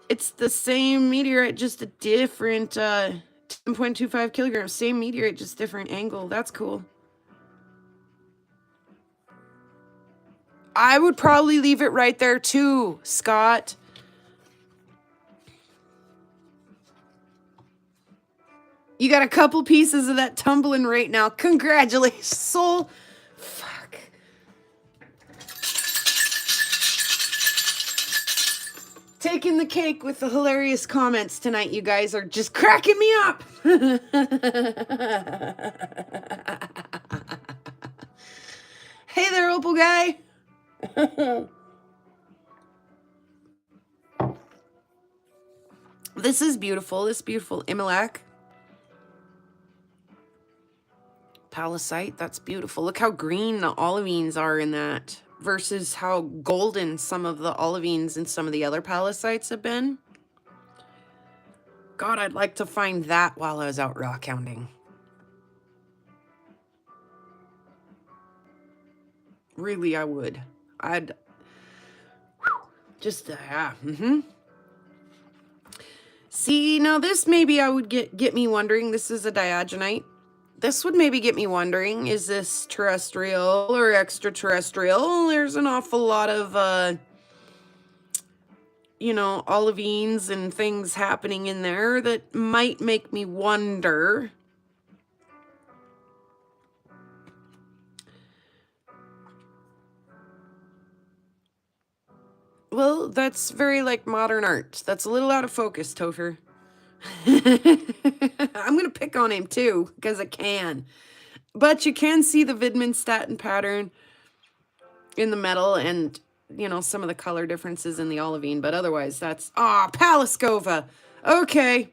It's the same meteorite, just a different 10.25 kilograms. Same meteorite, just different angle. That's cool. I would probably leave it right there too, Scott. You got a couple pieces of that tumbling right now. Congratulations, soul. Fuck. Taking the cake with the hilarious comments tonight. You guys are just cracking me up. Hey there, Opal guy. This is beautiful. This beautiful Imilak. Palisite, that's beautiful. Look how green the olivines are in that versus how golden some of the olivines and some of the other palisites have been. God, I'd like to find that while I was out rock hounding. Really, I would. I'd just, yeah. See, now this maybe I would get me wondering. This is a Diogenite. This would maybe get me wondering, is this terrestrial or extraterrestrial? There's an awful lot of, you know, olivines and things happening in there that might make me wonder. Well, that's very like modern art. That's a little out of focus, Topher. I'm going to pick on him too, because I can. But you can see the Widmanstätten pattern in the metal and, you know, some of the color differences in the olivine. But otherwise, that's... Ah, Palaskova! Okay.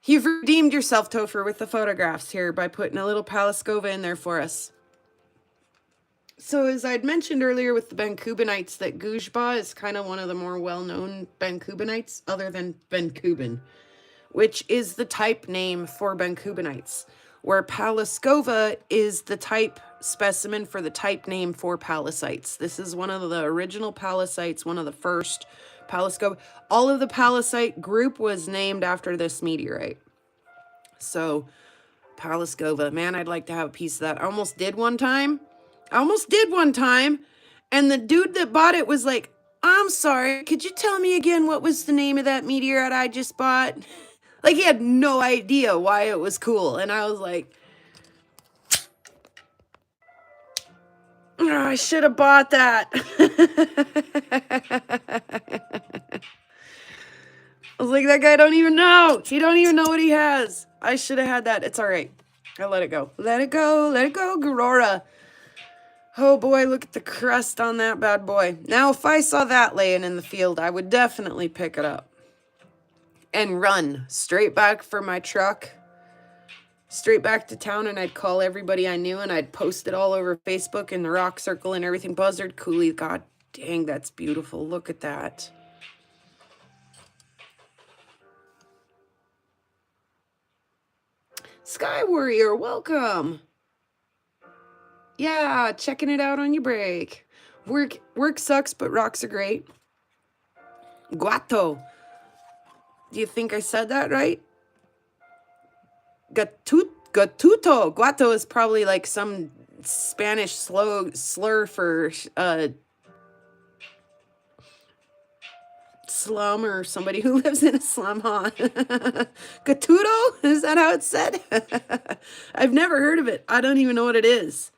You've redeemed yourself, Topher, with the photographs here by putting a little Palaskova in there for us. So as I'd mentioned earlier with the Benkubanites, that Guzhba is kind of one of the more well-known Benkubanites, other than Benkuban, which is the type name for Benkubanites, where Palaskova is the type specimen for the type name for Palisites. This is one of the original Palisites, one of the first Palaskova. All of the Palisite group was named after this meteorite. So, Palaskova, man, I'd like to have a piece of that. I almost did one time. And the dude that bought it was like, I'm sorry, could you tell me again what was the name of that meteorite I just bought? Like, he had no idea why it was cool. And I was like, oh, I should have bought that. I was like, that guy don't even know. He don't even know what he has. I should have had that. It's all right. I let it go. Let it go. Let it go, Garora. Oh boy, look at the crust on that bad boy. Now, if I saw that laying in the field, I would definitely pick it up and run straight back for my truck, straight back to town, and I'd call everybody I knew, and I'd post it all over Facebook and the Rock Circle and everything. Buzzard Cooley, god dang, that's beautiful. Look at that. Sky Warrior, welcome. Yeah, checking it out on your break. Work sucks, but rocks are great. Guato. Do you think I said that right? Gatuto. Guato is probably like some Spanish slur for slum or somebody who lives in a slum, huh? Gatuto? Is that how it's said? I've never heard of it. I don't even know what it is.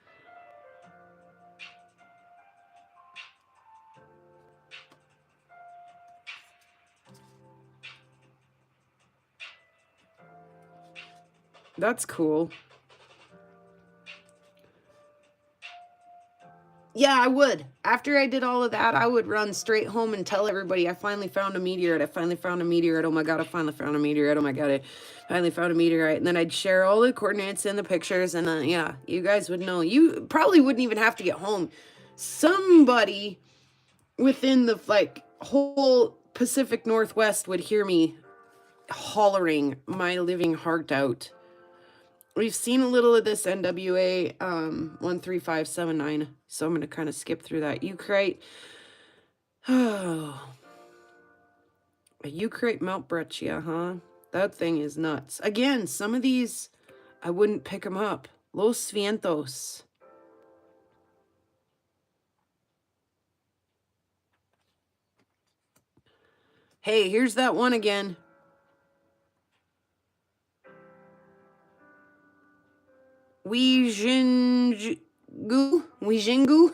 That's cool. Yeah, I would. After I did all of that, I would run straight home and tell everybody I finally found a meteorite. I finally found a meteorite. Oh my God, I finally found a meteorite. Oh my God, I finally found a meteorite. And then I'd share all the coordinates and the pictures. And yeah, you guys would know. You probably wouldn't even have to get home. Somebody within the like whole Pacific Northwest would hear me hollering my living heart out. We've seen a little of this NWA 13579, so I'm going to kind of skip through that. Eucrite. Oh. A Eucrite Mount Breccia, huh? That thing is nuts. Again, some of these, I wouldn't pick them up. Los Vientos. Hey, here's that one again. Wijingu?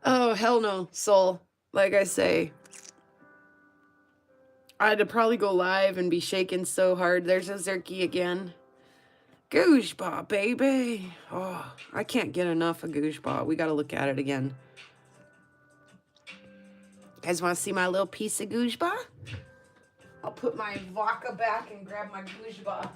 Oh, hell no, Soul. Like I say, I'd probably go live and be shaking so hard. There's a Zerky again. Gooseball, baby. Oh, I can't get enough of Gooseball. We got to look at it again. You guys want to see my little piece of Gooseball? I'll put my vodka back and grab my Gooseball.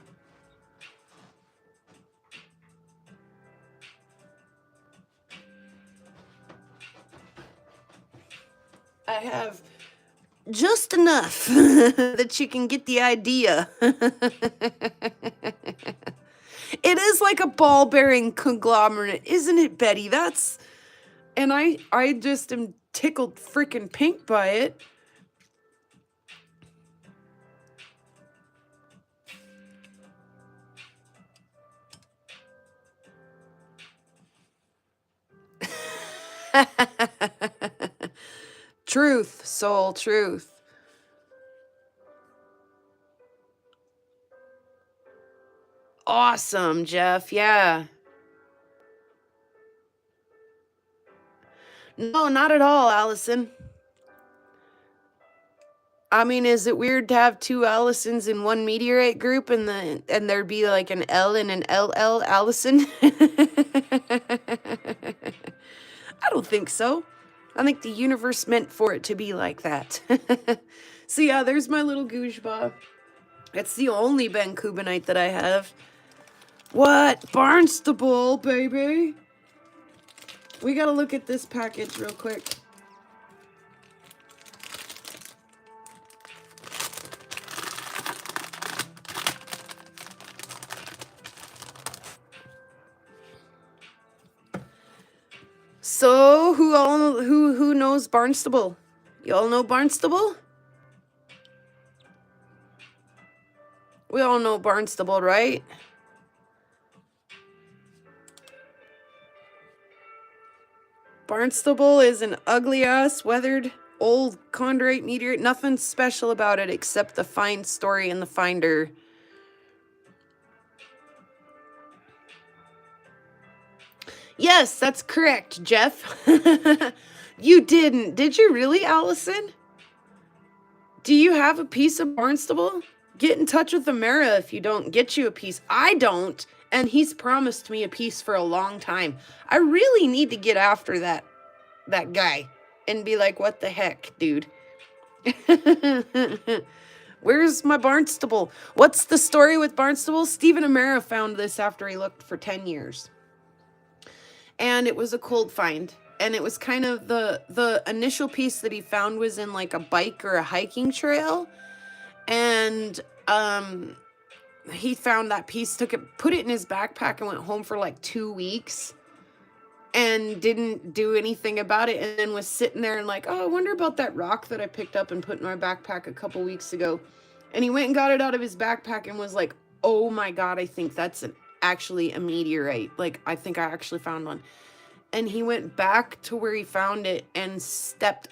I have just enough that you can get the idea. It is like a ball-bearing conglomerate, isn't it, Betty? That's... And I just am tickled freaking pink by it. Truth, Soul, truth. Awesome, Jeff. Yeah. No, not at all, Allison. I mean, is it weird to have two Allisons in one meteorite group and there'd be like an L and an LL Allison? I don't think so. I think the universe meant for it to be like that. So yeah, there's my little Gooseball. It's the only Ben Cubanite that I have. What? Barnstable, baby. We gotta look at this package real quick. So who knows Barnstable? You all know Barnstable? We all know Barnstable, right? Barnstable is an ugly-ass, weathered, old chondrite meteorite. Nothing special about it except the find story in the finder. Yes, that's correct, Jeff. You didn't. Did you really, Allison? Do you have a piece of Barnstable? Get in touch with Amara if you don't get you a piece. I don't, and he's promised me a piece for a long time. I really need to get after that guy and be like, what the heck, dude? Where's my Barnstable? What's the story with Barnstable? Stephen Amara found this after he looked for 10 years. And it was a cold find. And it was kind of the initial piece that he found was in like a bike or a hiking trail. And he found that piece, put it in his backpack and went home for like 2 weeks and didn't do anything about it, and then was sitting there and like, oh, I wonder about that rock that I picked up and put in my backpack a couple weeks ago. And he went and got it out of his backpack and was like, oh my God, I think that's actually a meteorite. Like, I think I actually found one. And he went back to where he found it and stepped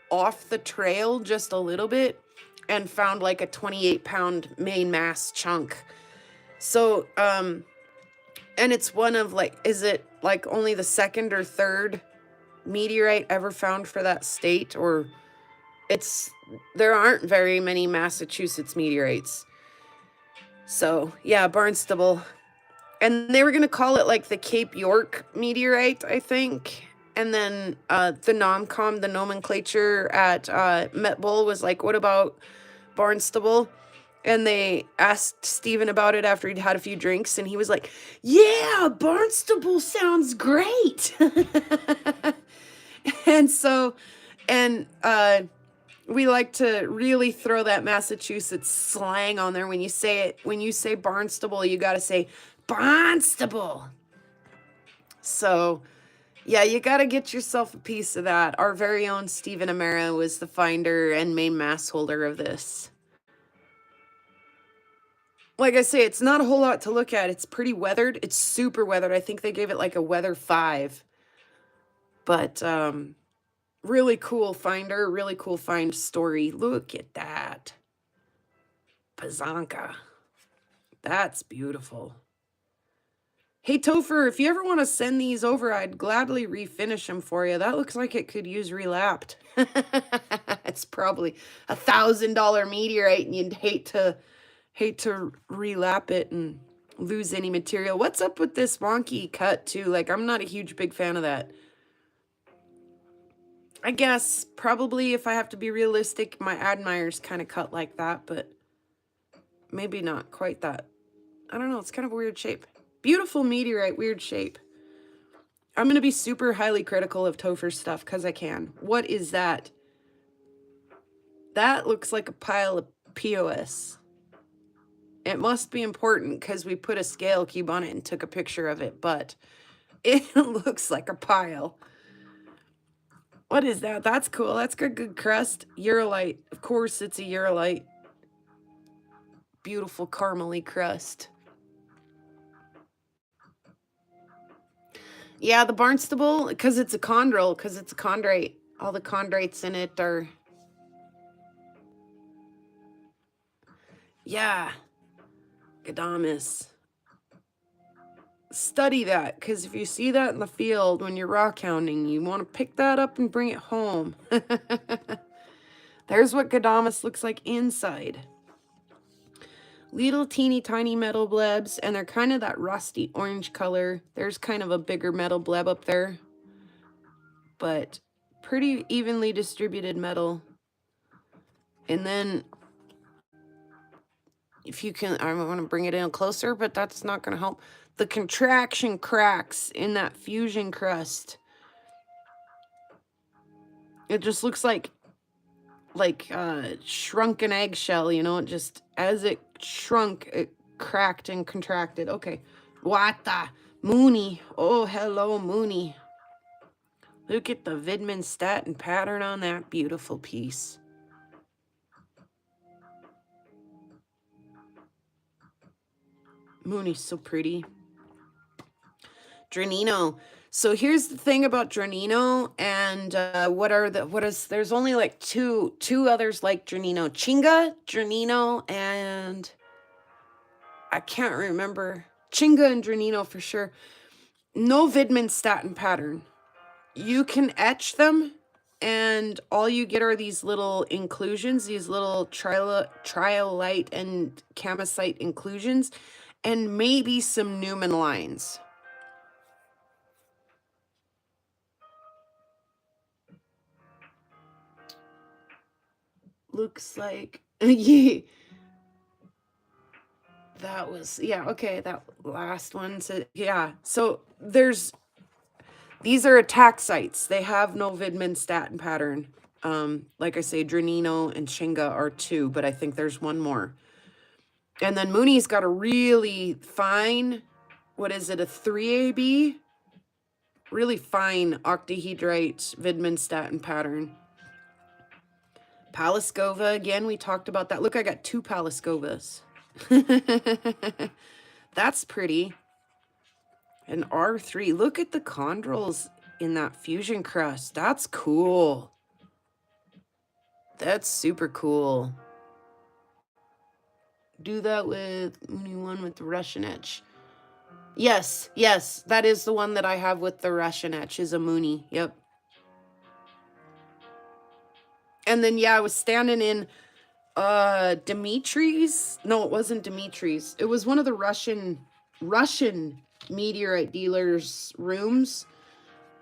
off the trail just a little bit and found like a 28-pound main mass chunk. So, and it's one of like, is it like only the second or third meteorite ever found for that state? Or there aren't very many Massachusetts meteorites. So yeah, Barnstable. And they were going to call it like the Cape York meteorite, I think. And then the NOMCOM, the nomenclature at Met Bull was like, what about Barnstable? And they asked Stephen about it after he'd had a few drinks. And he was like, yeah, Barnstable sounds great. And so, and we like to really throw that Massachusetts slang on there. When you say it, when you say Barnstable, you got to say Barnstable. So, yeah, you got to get yourself a piece of that. Our very own Stephen Amara was the finder and main mass holder of this. Like I say, it's not a whole lot to look at. It's pretty weathered. It's super weathered. I think they gave it like a weather 5. But really cool finder, really cool find story. Look at that. Pazanka. That's beautiful. Hey, Topher, if you ever want to send these over, I'd gladly refinish them for you. That looks like it could use relapped. It's probably $1,000 meteorite, and you'd hate to relap it and lose any material. What's up with this wonky cut too? Like, I'm not a huge big fan of that. I guess probably if I have to be realistic, my admirers kind of cut like that, but maybe not quite that. I don't know. It's kind of a weird shape. Beautiful meteorite, weird shape. I'm going to be super highly critical of Topher's stuff because I can. What is that? That looks like a pile of POS. It must be important because we put a scale cube on it and took a picture of it, but it looks like a pile. What is that? That's cool. That's good crust. Urolite. Of course it's a urolite. Beautiful caramely crust. Yeah, the Barnstable, because it's a chondrule, because it's a chondrite. All the chondrites in it are... Yeah. Gadamus. Study that, because if you see that in the field when you're rock hounding, you want to pick that up and bring it home. There's what Gadamus looks like inside. Little teeny tiny metal blebs, and they're kind of that rusty orange color. There's kind of a bigger metal bleb up there, but pretty evenly distributed metal. And then if you can, I want to bring it in closer, but that's not going to help. The contraction cracks in that fusion crust. It just looks like shrunken eggshell, you know, it just, as it shrunk, it cracked and contracted. Okay. Wata. Mooney. Oh, hello, Mooney. Look at the Vidman stat and pattern on that beautiful piece. Mooney's so pretty. Dranino. So here's the thing about Dranino, and there's only like two others like Dranino. Chinga, Dranino, and I can't remember. Chinga and Dranino for sure. No Vidman stat and pattern. You can etch them, and all you get are these little inclusions, these little triolite and camosite inclusions, and maybe some Newman lines. Looks like, yeah. That was, yeah, okay, that last one. So, yeah, so these are attack sites. They have no Vidman stat and pattern. Like I say, Dranino and Chinga are two, but I think there's one more. And then Mooney's got a really fine, what is it, a 3AB? Really fine octahedrite Vidman stat and pattern. Palaskova, again, we talked about that. Look, I got two Palaskovas. That's pretty. An R3. Look at the chondrules in that fusion crust. That's cool. That's super cool. Do that with one with the Russian etch. Yes, that is the one that I have with the Russian etch, is a Mooney. Yep. And then, yeah, I was standing in Dimitri's. No, it wasn't Dimitri's. It was one of the Russian meteorite dealers' rooms,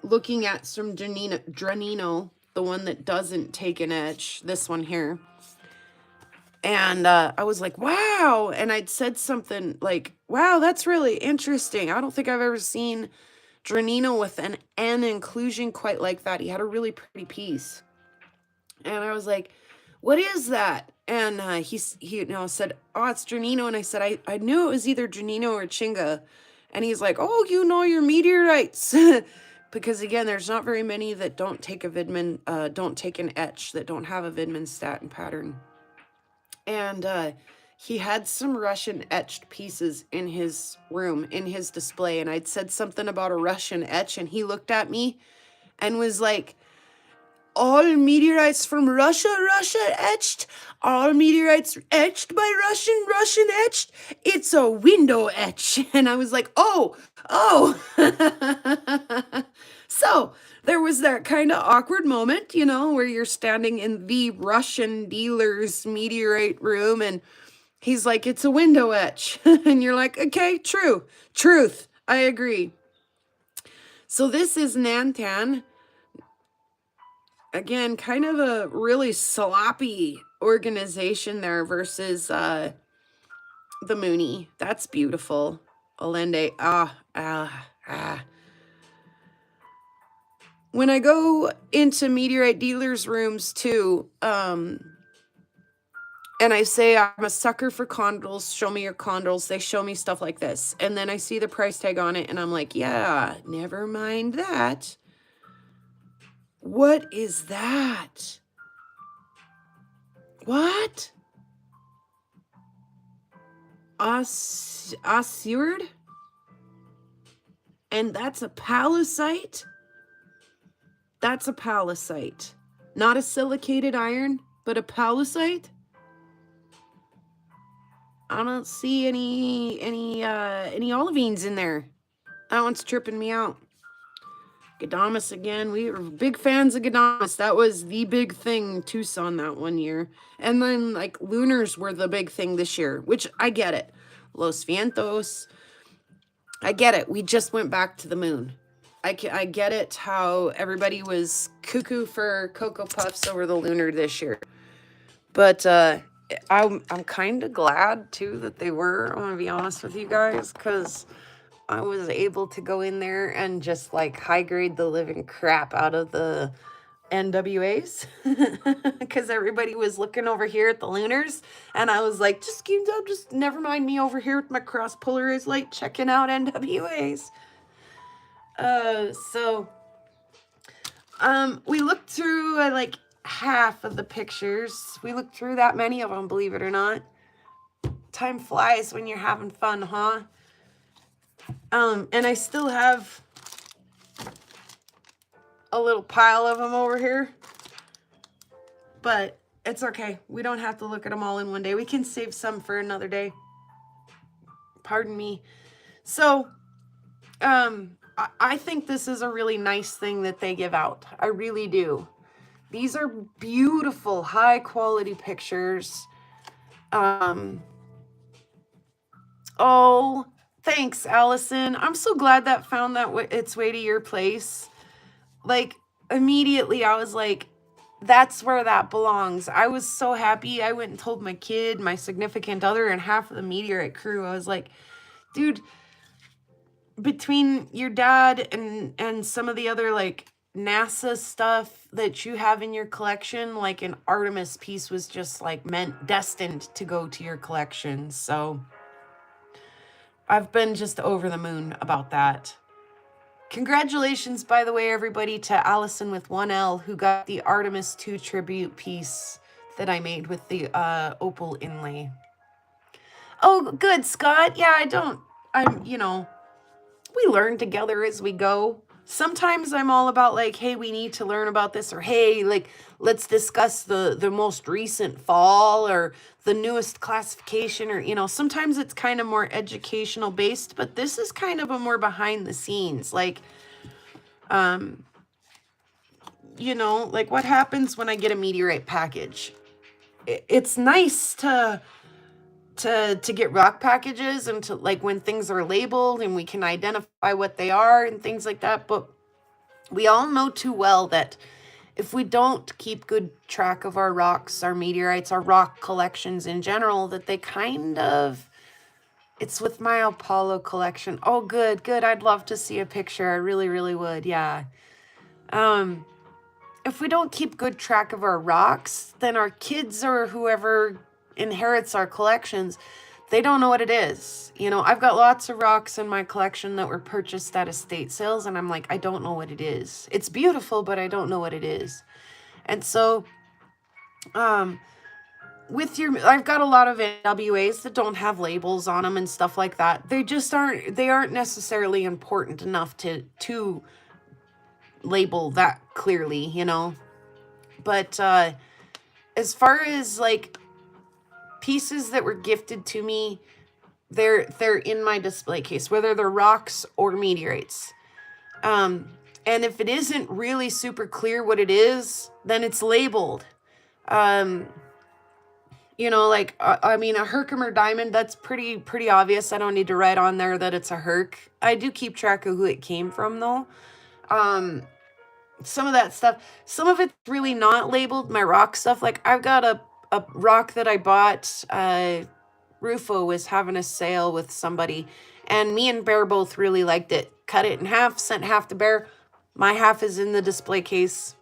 looking at some Dranino, the one that doesn't take an etch, this one here. And I was like, wow. And I'd said something like, wow, that's really interesting. I don't think I've ever seen Dranino with an N inclusion quite like that. He had a really pretty piece. And I was like, what is that? And he said, oh, it's Dranino. And I said, I knew it was either Dranino or Chinga. And he's like, oh, you know your meteorites. Because again, there's not very many that don't take a Vidman, don't take an etch, that don't have a Vidman stat and pattern. And he had some Russian etched pieces in his room, in his display. And I'd said something about a Russian etch, and he looked at me and was like, all meteorites from Russia, Russia etched. All meteorites etched by Russian, Russian etched. It's a window etch. And I was like, oh, oh. So there was that kind of awkward moment, you know, where you're standing in the Russian dealer's meteorite room and he's like, it's a window etch. And you're like, okay, true, truth, I agree. So this is Nantan. Again, kind of a really sloppy organization there versus the Mooney. That's beautiful. Allende. When I go into meteorite dealers' rooms too, and I say I'm a sucker for chondrules, show me your chondrules, they show me stuff like this. And then I see the price tag on it and I'm like, yeah, never mind that. What is that? What? Osseard? And that's a palisite? That's a palisite. Not a silicated iron, but a palisite? I don't see any olivines in there. That one's tripping me out. Gadamus again. We were big fans of Gadamus. That was the big thing in Tucson that one year. And then like lunars were the big thing this year, which I get it. Los Vientos. I get it. We just went back to the moon. I get it how everybody was cuckoo for Cocoa Puffs over the lunar this year. But I'm kind of glad too that they were. I'm gonna be honest with you guys, because I was able to go in there and just like high grade the living crap out of the NWAs because everybody was looking over here at the lunars, and I was like, just never mind me over here with my cross polarized light checking out NWAs. We looked through like half of the pictures. We looked through that many of them, believe it or not. Time flies when you're having fun, huh? And I still have a little pile of them over here, but it's okay. We don't have to look at them all in one day. We can save some for another day. Pardon me. So, I think this is a really nice thing that they give out. I really do. These are beautiful, high quality pictures. Oh, thanks, Allison. I'm so glad that found its way to your place. Like, immediately I was like, that's where that belongs. I was so happy. I went and told my kid, my significant other, and half of the meteorite crew. I was like, dude, between your dad and some of the other like NASA stuff that you have in your collection, like an Artemis piece was just like destined to go to your collection. So I've been just over the moon about that. Congratulations, by the way, everybody, to Allison with 1L, who got the Artemis 2 tribute piece that I made with the opal inlay. Oh, good, Scott. Yeah, we learn together as we go. Sometimes I'm all about like, hey, we need to learn about this, or hey, like, let's discuss the most recent fall or the newest classification, or, sometimes it's kind of more educational based, but this is kind of a more behind the scenes, like, like what happens when I get a meteorite package. It's nice to get rock packages and to like when things are labeled and we can identify what they are and things like that. But we all know too well that if we don't keep good track of our rocks, our meteorites, our rock collections in general, that they kind of, it's with my Apollo collection. Oh, good. I'd love to see a picture. I really, really would. Yeah. If we don't keep good track of our rocks, then our kids or whoever inherits our collections, they don't know what it is. I've got lots of rocks in my collection that were purchased at estate sales, and I'm like, I don't know what it is. It's beautiful, but I don't know what it is. And so, I've got a lot of NWAs that don't have labels on them and stuff like that. They aren't necessarily important enough to label that clearly, But as far as like pieces that were gifted to me, they're in my display case, whether they're rocks or meteorites. And if it isn't really super clear what it is, then it's labeled. Um, like I mean, a Herkimer diamond, that's pretty obvious. I don't need to write on there that it's a Herc. I do keep track of who it came from though. Some of that stuff, some of it's really not labeled. My rock stuff, like I've got a rock that I bought. Rufo was having a sale with somebody, and me and Bear both really liked it. Cut it in half, sent half to Bear. My half is in the display case.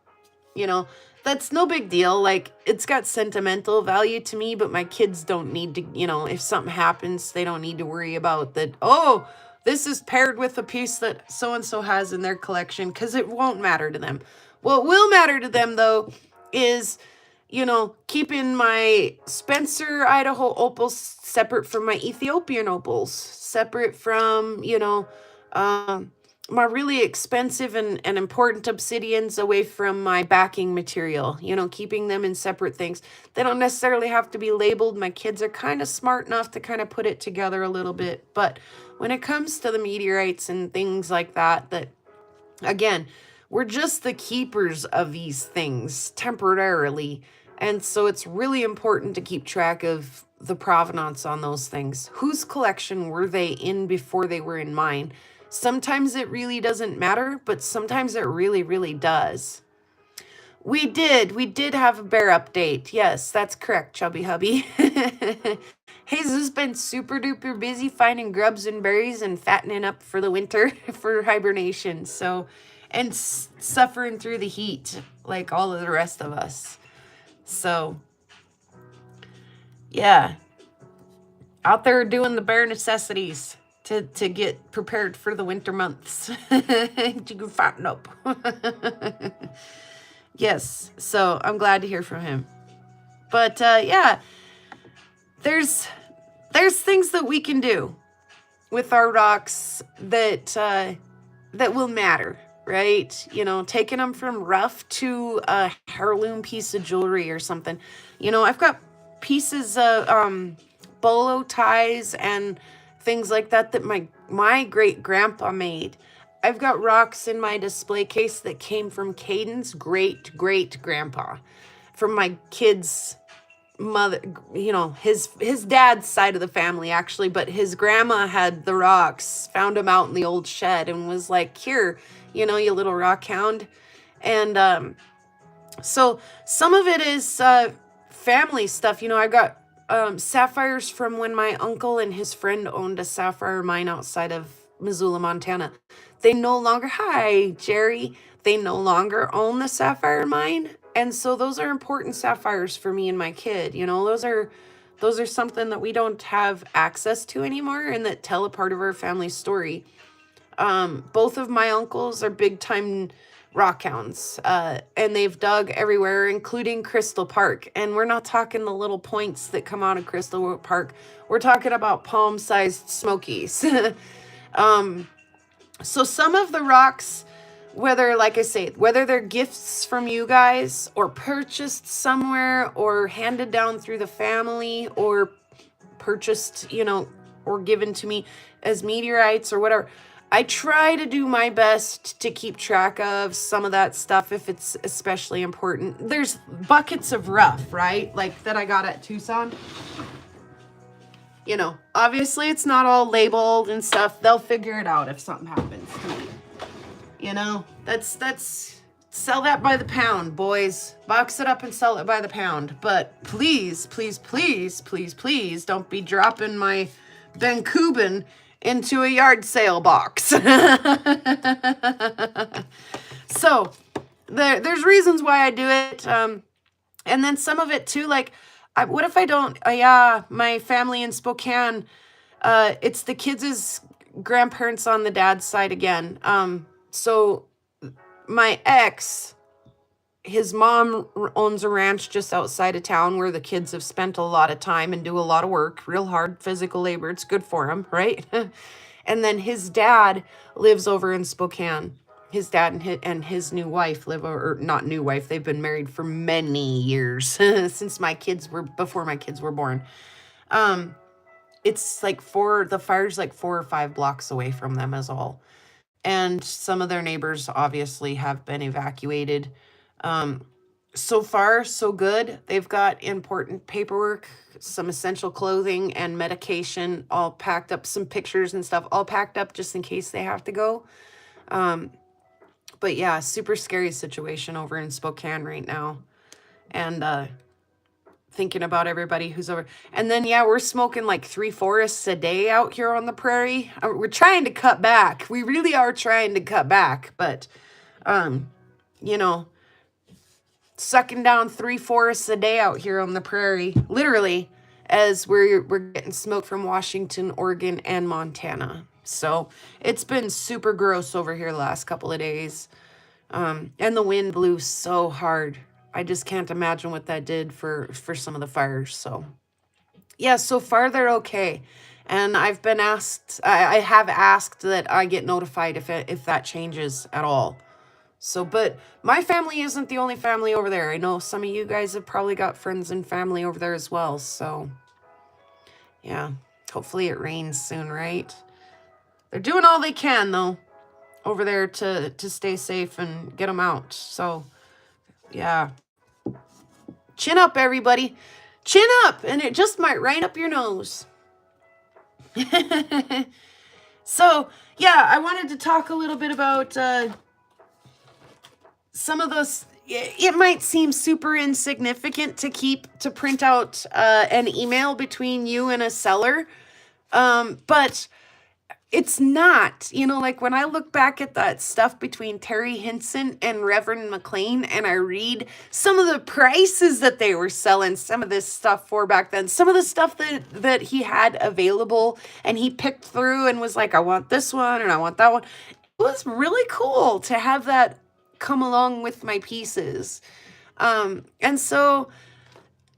That's no big deal. Like, it's got sentimental value to me, but my kids don't need to, if something happens, they don't need to worry about that. Oh, this is paired with a piece that so-and-so has in their collection, because it won't matter to them. What will matter to them, though, is, keeping my Spencer, Idaho opals separate from my Ethiopian opals, separate from, my really expensive and important obsidians away from my backing material, keeping them in separate things. They don't necessarily have to be labeled. My kids are kind of smart enough to kind of put it together a little bit. But when it comes to the meteorites and things like that, again, we're just the keepers of these things temporarily. And so it's really important to keep track of the provenance on those things. Whose collection were they in before they were in mine? Sometimes it really doesn't matter, but sometimes it really, really does. We did have a bear update. Yes, that's correct, Chubby Hubby. Hazel's been super duper busy finding grubs and berries and fattening up for the winter for hibernation. So, and suffering through the heat like all of the rest of us. So, yeah, out there doing the bare necessities to get prepared for the winter months. You can fatten up. Yes, so I'm glad to hear from him. But yeah, there's things that we can do with our rocks that will matter, right? Taking them from rough to a heirloom piece of jewelry or something. I've got pieces of bolo ties and things like that my great grandpa made. I've got rocks in my display case that came from Caden's great grandpa, from my kids' mother, his dad's side of the family actually, but his grandma had the rocks, found them out in the old shed and was like, here, you little rock hound. And so some of it is family stuff. I've got sapphires from when my uncle and his friend owned a sapphire mine outside of Missoula, Montana. They no longer, hi, Jerry, they no longer own the sapphire mine. And so those are important sapphires for me and my kid. Those are something that we don't have access to anymore and that tell a part of our family story. Both of my uncles are big time rock hounds, and they've dug everywhere, including Crystal Park. And we're not talking the little points that come out of Crystal Park. We're talking about palm-sized smokies. So some of the rocks, whether they're gifts from you guys or purchased somewhere or handed down through the family or purchased, or given to me as meteorites or whatever, I try to do my best to keep track of some of that stuff if it's especially important. There's buckets of rough, right? Like that I got at Tucson. Obviously it's not all labeled and stuff. They'll figure it out if something happens to me. That's sell that by the pound, boys. Box it up and sell it by the pound. But please, please, please, please, please don't be dropping my Ben Cuban into a yard sale box. So there's reasons why I do it. And then some of it too, like, what if I don't, my family in Spokane, it's the kids' grandparents on the dad's side again. So my ex, his mom owns a ranch just outside of town where the kids have spent a lot of time and do a lot of work, real hard physical labor. It's good for them, right? And then his dad lives over in Spokane. his dad and his new wife live over, or not new wife, they've been married for many years, since before my kids were born. It's like the fire's like 4 or 5 blocks away from them as all. And some of their neighbors obviously have been evacuated. So far, so good. They've got important paperwork, some essential clothing, and medication all packed up, some pictures and stuff all packed up just in case they have to go. But yeah, super scary situation over in Spokane right now. And thinking about everybody who's over. And then, yeah, we're smoking like 3 forests a day out here on the prairie. We're trying to cut back. We really are trying to cut back. But, you know, sucking down 3 forests a day out here on the prairie, literally, as we're getting smoke from Washington, Oregon, and Montana. So it's been super gross over here the last couple of days. And the wind blew so hard. I just can't imagine what that did for some of the fires. So yeah, so far they're okay. And I've been asked, I have asked that I get notified if that changes at all. So, but my family isn't the only family over there. I know some of you guys have probably got friends and family over there as well. So yeah, hopefully it rains soon, right? They're doing all they can though over there to stay safe and get them out. So yeah. Chin up, everybody. Chin up, and it just might rain up your nose. So, yeah, I wanted to talk a little bit about some of those. It might seem super insignificant to print out an email between you and a seller, but it's not, like when I look back at that stuff between Terry Hinson and Reverend McLean, and I read some of the prices that they were selling some of this stuff for back then, some of the stuff that he had available, and he picked through and was like, I want this one and I want that one. It was really cool to have that come along with my pieces. And so,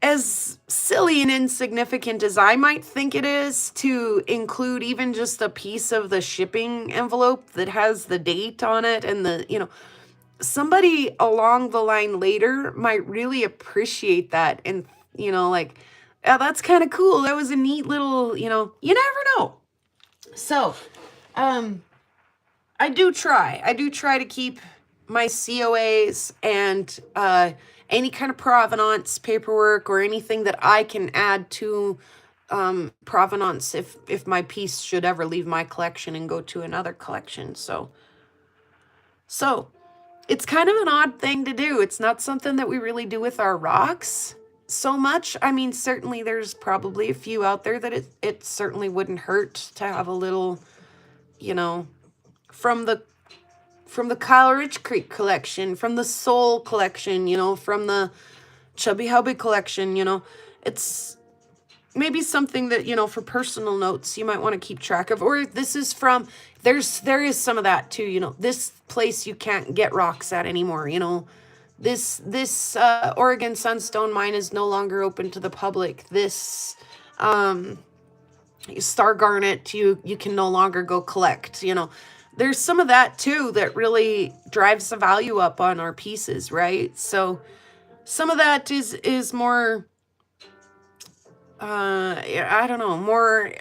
as silly and insignificant as I might think it is to include even just a piece of the shipping envelope that has the date on it and somebody along the line later might really appreciate that and, like, oh, that's kind of cool. That was a neat little, you never know. So, I do try to keep my COAs and, any kind of provenance paperwork or anything that I can add to provenance if my piece should ever leave my collection and go to another collection. So it's kind of an odd thing to do. It's not something that we really do with our rocks so much. I mean, certainly there's probably a few out there that it certainly wouldn't hurt to have a little, from the Kyle Rich Creek collection, from the Soul collection, from the Chubby Hubby collection, it's maybe something that, for personal notes you might want to keep track of. Or this is from, there is some of that too, this place you can't get rocks at anymore, this Oregon Sunstone mine is no longer open to the public. This Star Garnet you can no longer go collect, There's some of that too that really drives the value up on our pieces, right? So some of that is more, I don't know, more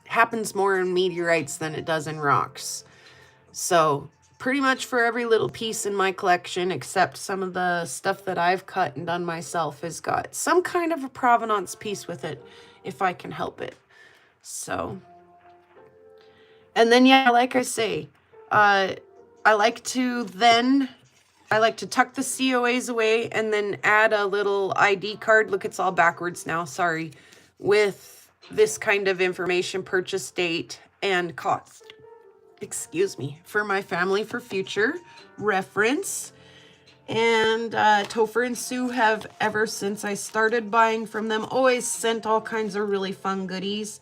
happens more in meteorites than it does in rocks. So pretty much for every little piece in my collection, except some of the stuff that I've cut and done myself, has got some kind of a provenance piece with it, if I can help it. So, and then, yeah, like I say, I like to tuck the COAs away and then add a little ID card. Look, it's all backwards now, sorry. With this kind of information, purchase date and cost, for my family for future reference. And Topher and Sue have, ever since I started buying from them, always sent all kinds of really fun goodies.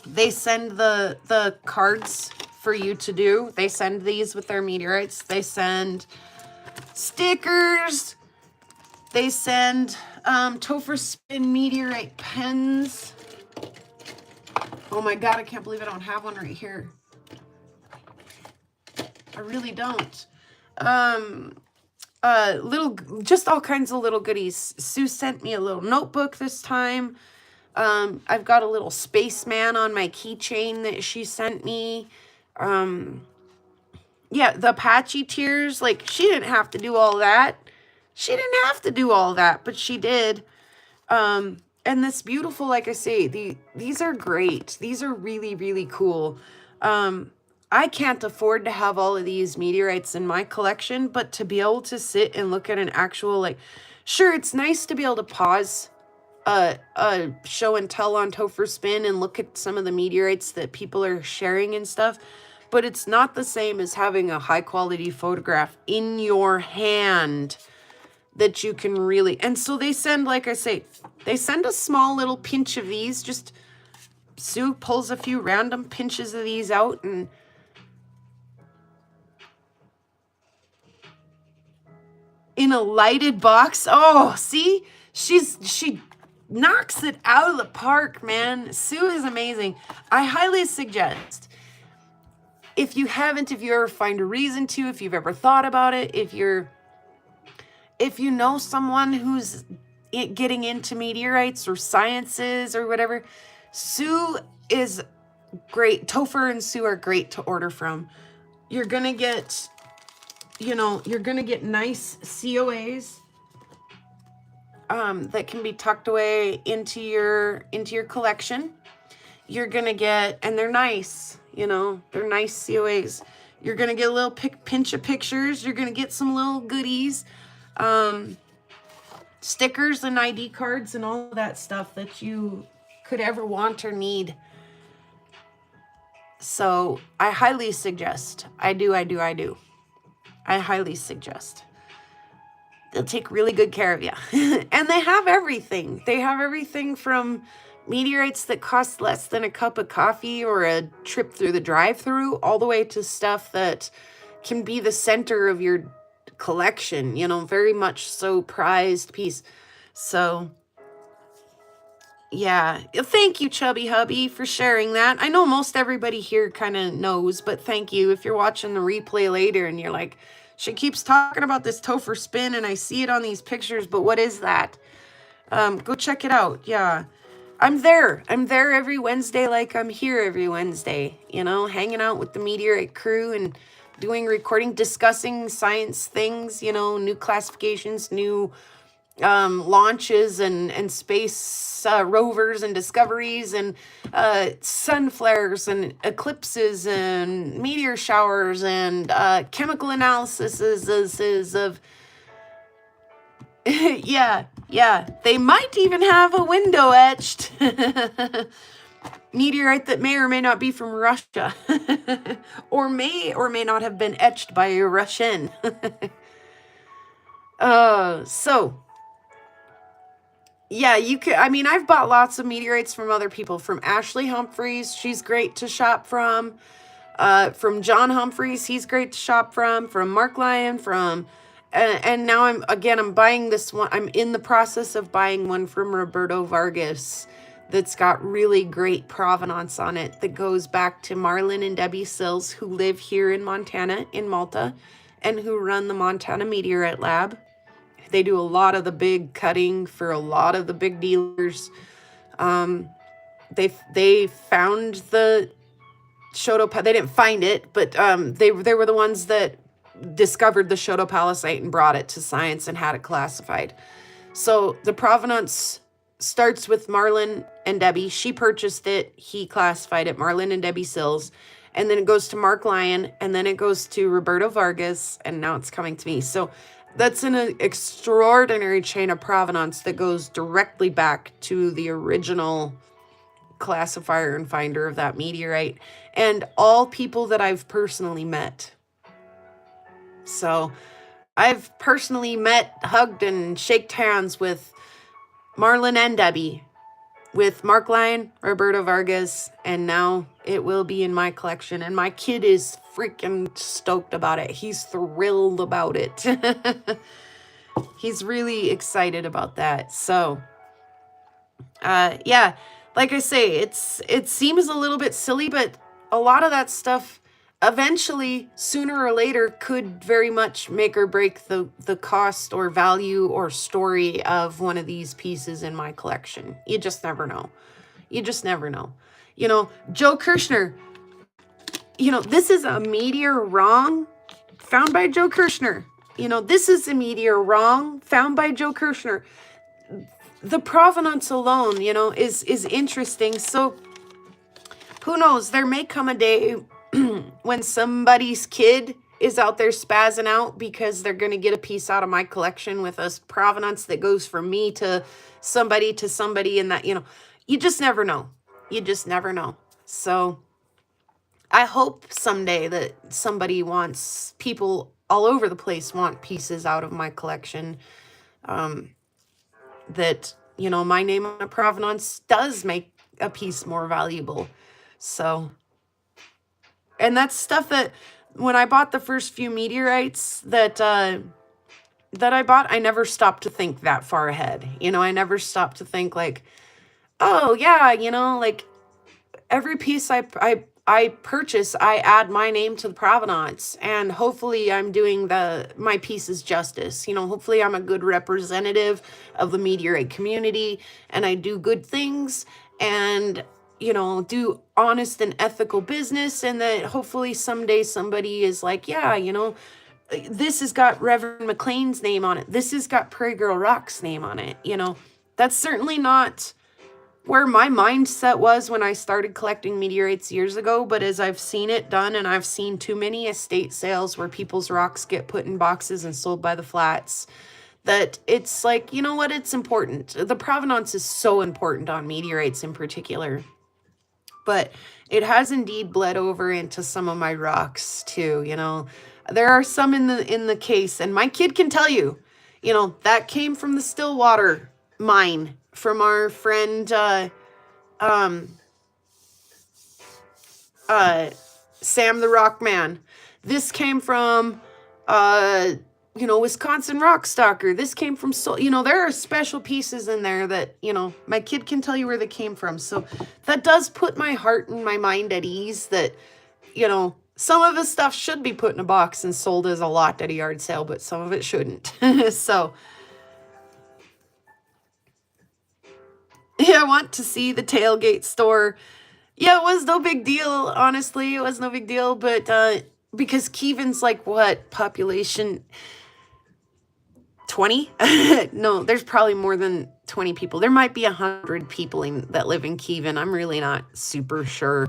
They send the cards for you to do. They send these with their meteorites. They send stickers. They send Topherspin Meteorite pens. Oh my God, I can't believe I don't have one right here. I really don't. Just all kinds of little goodies. Sue sent me a little notebook this time. I've got a little spaceman on my keychain that she sent me. Yeah, the Apache tears, like, she didn't have to do all that. She didn't have to do all that, but she did. And this beautiful, like I say, these are great. These are really, really cool. I can't afford to have all of these meteorites in my collection, but to be able to sit and look at an actual, like, sure, it's nice to be able to pause a show and tell on Topherspin and look at some of the meteorites that people are sharing and stuff, but it's not the same as having a high quality photograph in your hand that you can really, and so they send, like I say, they send a small little pinch of these. Just Sue pulls a few random pinches of these out, and in a lighted box. Oh, see, she knocks it out of the park, man. Sue is amazing. I highly suggest, if you haven't, if you ever find a reason to, if you've ever thought about it, if you know someone who's getting into meteorites or sciences or whatever, Sue is great. Topher and Sue are great to order from. You're gonna get, you're gonna get nice COAs that can be tucked away into your collection. You're gonna get, and they're nice, they're nice COAs. You're gonna get a little pinch of pictures. You're gonna get some little goodies, stickers and ID cards and all of that stuff that you could ever want or need. So I highly suggest. I do. I highly suggest. They'll take really good care of you. And they have everything. They have everything from meteorites that cost less than a cup of coffee or a trip through the drive-thru, all the way to stuff that can be the center of your collection, very much so prized piece. So yeah, thank you, Chubby Hubby, for sharing that. I know most everybody here kind of knows, but thank you. If you're watching the replay later and you're like, she keeps talking about this Topherspin and I see it on these pictures, but what is that? Go check it out. Yeah, I'm there every Wednesday, like I'm here every Wednesday, hanging out with the Meteorite crew and doing recording, discussing science things, new classifications, new launches and space rovers and discoveries and sun flares and eclipses and meteor showers and chemical analysis of yeah, they might even have a window etched meteorite that may or may not be from Russia or may not have been etched by a Russian. So yeah, you could, I've bought lots of meteorites from other people, from Ashley Humphreys. She's great to shop from John Humphreys. He's great to shop from Mark Lyon, and now I'm buying this one. I'm in the process of buying one from Roberto Vargas that's got really great provenance on it that goes back to Marlon and Debbie Sills, who live here in Montana, in Malta, and who run the Montana Meteorite Lab. They do a lot of the big cutting for a lot of the big dealers. They found the Shoto. They didn't find it, but they were the ones that discovered the Shoto Palisite and brought it to science and had it classified. So the provenance starts with Marlon and Debbie. She purchased it. He classified it. Marlon and Debbie Sills. And then it goes to Mark Lyon. And then it goes to Roberto Vargas. And now it's coming to me. So that's an extraordinary chain of provenance that goes directly back to the original classifier and finder of that meteorite, and all people that I've personally met. So I've personally met, hugged, and shaked hands with Marlon and Debbie, with Mark Lyon, Roberto Vargas, and now it will be in my collection. And my kid is freaking stoked about it. He's thrilled about it. He's really excited about that. So, yeah, like I say, it seems a little bit silly, but a lot of that stuff, eventually, sooner or later, could very much make or break the cost or value or story of one of these pieces in my collection. You just never know. You just never know. Joe Kirshner, this is a meteor wrong found by Joe Kirshner. This is a meteor wrong found by Joe Kirshner. The provenance alone, is interesting. So who knows? There may come a day when somebody's kid is out there spazzing out because they're going to get a piece out of my collection with a provenance that goes from me to somebody, and that, you just never know. You just never know. So I hope someday that people all over the place want pieces out of my collection, that, my name on a provenance does make a piece more valuable. So, and that's stuff that when I bought the first few meteorites that I bought, I never stopped to think that far ahead. I never stopped to think like, oh yeah, like every piece I purchase, I add my name to the provenance, and hopefully I'm doing my pieces justice. Hopefully I'm a good representative of the meteorite community, and I do good things, and do honest and ethical business, and that hopefully someday somebody is like, yeah, this has got Reverend McLean's name on it. This has got Prairie Girl Rock's name on it. That's certainly not where my mindset was when I started collecting meteorites years ago, but as I've seen it done, and I've seen too many estate sales where people's rocks get put in boxes and sold by the flats, that it's like, you know what, it's important. The provenance is so important on meteorites in particular. But it has indeed bled over into some of my rocks too. There are some in the case, and my kid can tell you, that came from the Stillwater mine from our friend Sam the Rock Man. This came from Wisconsin Rockstalker. This came from there are special pieces in there that, my kid can tell you where they came from. So that does put my heart and my mind at ease that, some of the stuff should be put in a box and sold as a lot at a yard sale, but some of it shouldn't. So yeah, I want to see the tailgate store. Yeah, it was no big deal, honestly. It was no big deal, but because Keevan's like, what, population 20? No, there's probably more than 20 people. There might be 100 people that live in Keevan. I'm really not super sure.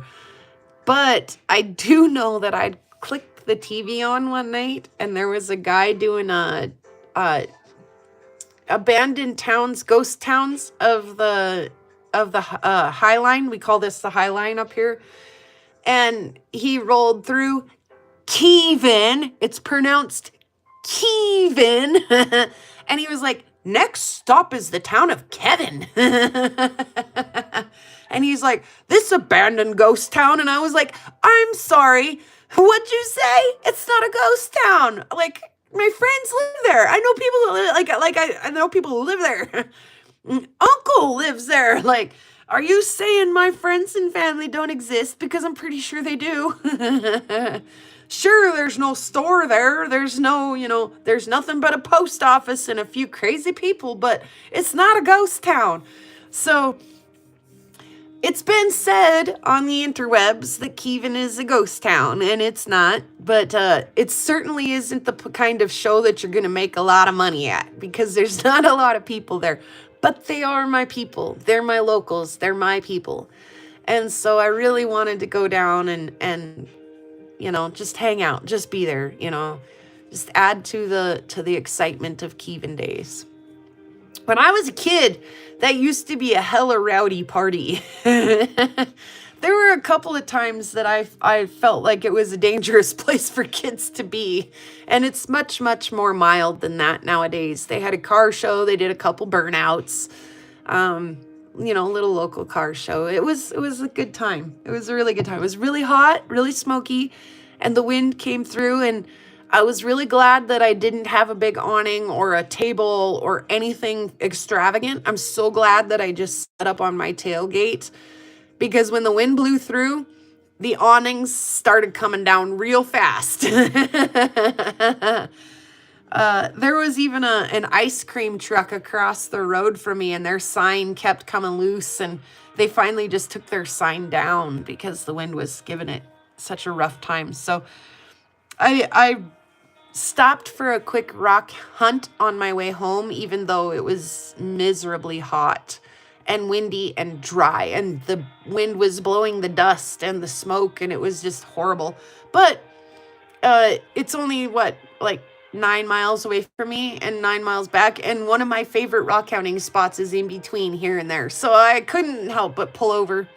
But I do know that I clicked the TV on one night, and there was a guy doing a abandoned towns, ghost towns of the High Line. We call this the High Line up here. And he rolled through Keevan. It's pronounced Keevan. And he was like, next stop is the town of Kevin. And he's like, this abandoned ghost town. And I was like, I'm sorry, what'd you say? It's not a ghost town. Like, my friends live there. I know people who live, I know people who live there. Uncle lives there. Like, are you saying my friends and family don't exist? Because I'm pretty sure they do. Sure, there's no store there. There's no, there's nothing but a post office and a few crazy people, but it's not a ghost town. So it's been said on the interwebs that Keevan is a ghost town, and it's not, but it certainly isn't the kind of show that you're going to make a lot of money at, because there's not a lot of people there. But they are my people. They're my locals. They're my people. And so I really wanted to go down and just hang out, just be there, just add to the excitement of Keevan days. When I was a kid, that used to be a hella rowdy party. There were a couple of times that I felt like it was a dangerous place for kids to be. And it's much, much more mild than that nowadays. They had a car show. They did a couple burnouts. Little local car show. It was a good time. It was a really good time. It was really hot, really smoky, and the wind came through, and I was really glad that I didn't have a big awning or a table or anything extravagant. I'm so glad that I just set up on my tailgate, because when the wind blew through, the awnings started coming down real fast. There was even an ice cream truck across the road from me, and their sign kept coming loose, and they finally just took their sign down because the wind was giving it such a rough time. So I stopped for a quick rock hunt on my way home, even though it was miserably hot and windy and dry, and the wind was blowing the dust and the smoke, and it was just horrible. But it's only like 9 miles away from me and 9 miles back, and one of my favorite rock counting spots is in between here and there, so I couldn't help but pull over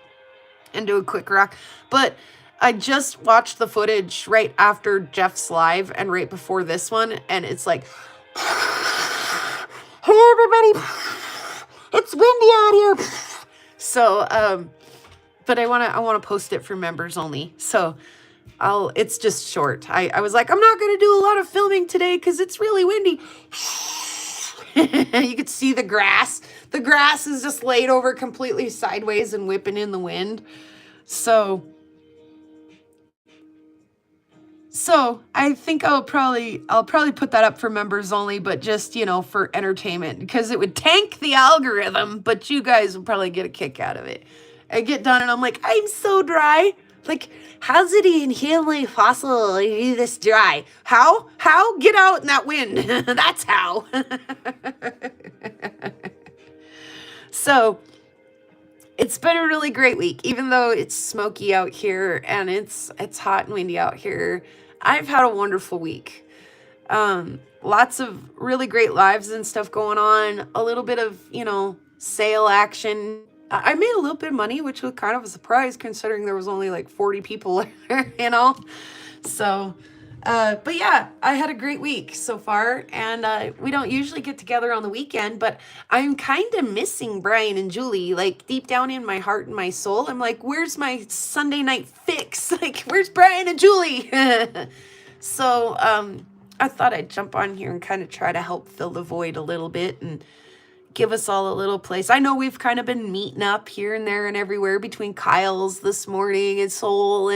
and do a quick rock. But I just watched the footage right after Jeff's live and right before this one, and it's like, hey everybody, it's windy out here. So but I want to post it for members only, so it's just short. I was like, I'm not going to do a lot of filming today because it's really windy. You could see the grass. The grass is just laid over completely sideways and whipping in the wind. So I think I'll probably put that up for members only, but just, for entertainment, because it would tank the algorithm, but you guys will probably get a kick out of it. I get done and I'm like, I'm so dry. Like, how's it in humanly possible to be this dry? How? Get out in that wind. That's how. So it's been a really great week, even though it's smoky out here and it's hot and windy out here. I've had a wonderful week. Lots of really great lives and stuff going on. A little bit of, sale action. I made a little bit of money, which was kind of a surprise considering there was only like 40 people there, So, but yeah, I had a great week so far, and we don't usually get together on the weekend, but I'm kind of missing Brian and Julie, like deep down in my heart and my soul. I'm like, where's my Sunday night fix? Like, where's Brian and Julie? So, I thought I'd jump on here and kind of try to help fill the void a little bit and give us all a little place. I know we've kind of been meeting up here and there and everywhere between Kyle's this morning and Soul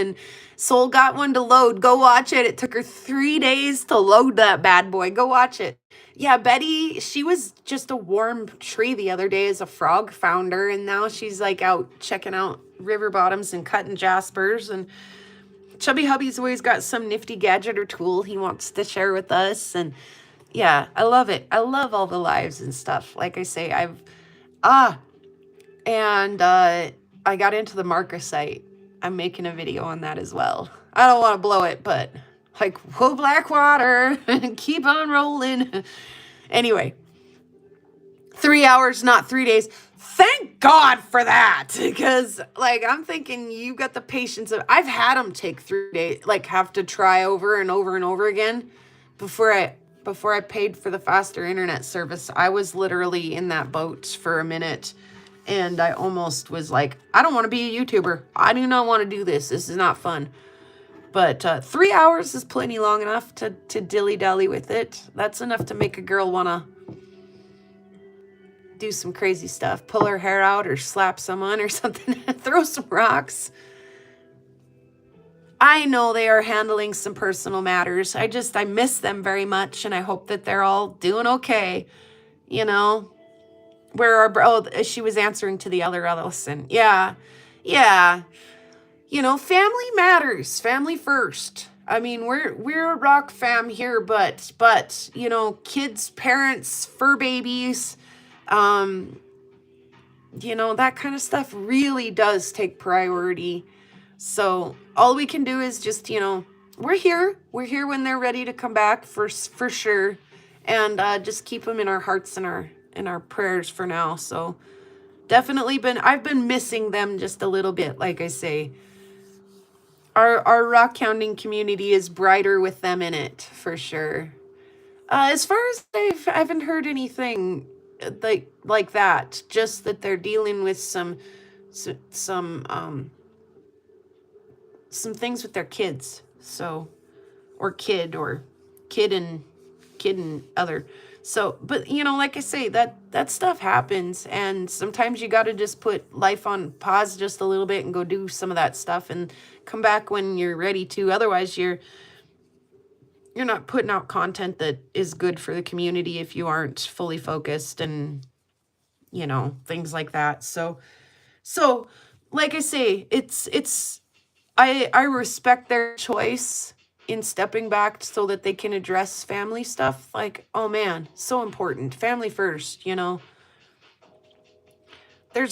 got one to load. Go watch it. It took her 3 days to load that bad boy. Go watch it. Yeah, Betty, she was just a warm tree the other day as a frog founder, and now she's like out checking out river bottoms and cutting jaspers, and Chubby Hubby's always got some nifty gadget or tool he wants to share with us, and yeah, I love it. I love all the lives and stuff. Like I say, I got into the Marcasite. I'm making a video on that as well. I don't want to blow it, but like, whoa, Blackwater, keep on rolling. Anyway, 3 hours, not 3 days. Thank God for that, because like I'm thinking you got the patience of. I've had them take 3 days, like have to try over and over and over again before I paid for the faster internet service. I was literally in that boat for a minute, and I almost was like, I don't want to be a YouTuber. I do not want to do this. This is not fun. But 3 hours is plenty long enough to dilly-dally with it. That's enough to make a girl want to do some crazy stuff. Pull her hair out or slap someone or something. Throw some rocks. I know they are handling some personal matters. I miss them very much, and I hope that they're all doing okay. She was answering to the other Ellison. Yeah. Family matters. Family first. I mean, we're a rock fam here, but kids, parents, fur babies, that kind of stuff really does take priority. So all we can do is just, we're here. We're here when they're ready to come back for sure. And just keep them in our hearts and our prayers for now. So definitely I've been missing them just a little bit. Like I say, our rock hounding community is brighter with them in it for sure. As far as I haven't heard anything like that, just that they're dealing with some things with their kids. So, or kid and other. So, but like I say, that stuff happens, and sometimes you got to just put life on pause just a little bit and go do some of that stuff and come back when you're ready to. Otherwise, you're not putting out content that is good for the community if you aren't fully focused and things like that. So like I say, I respect their choice in stepping back so that they can address family stuff. Like, oh man, so important. Family first, There's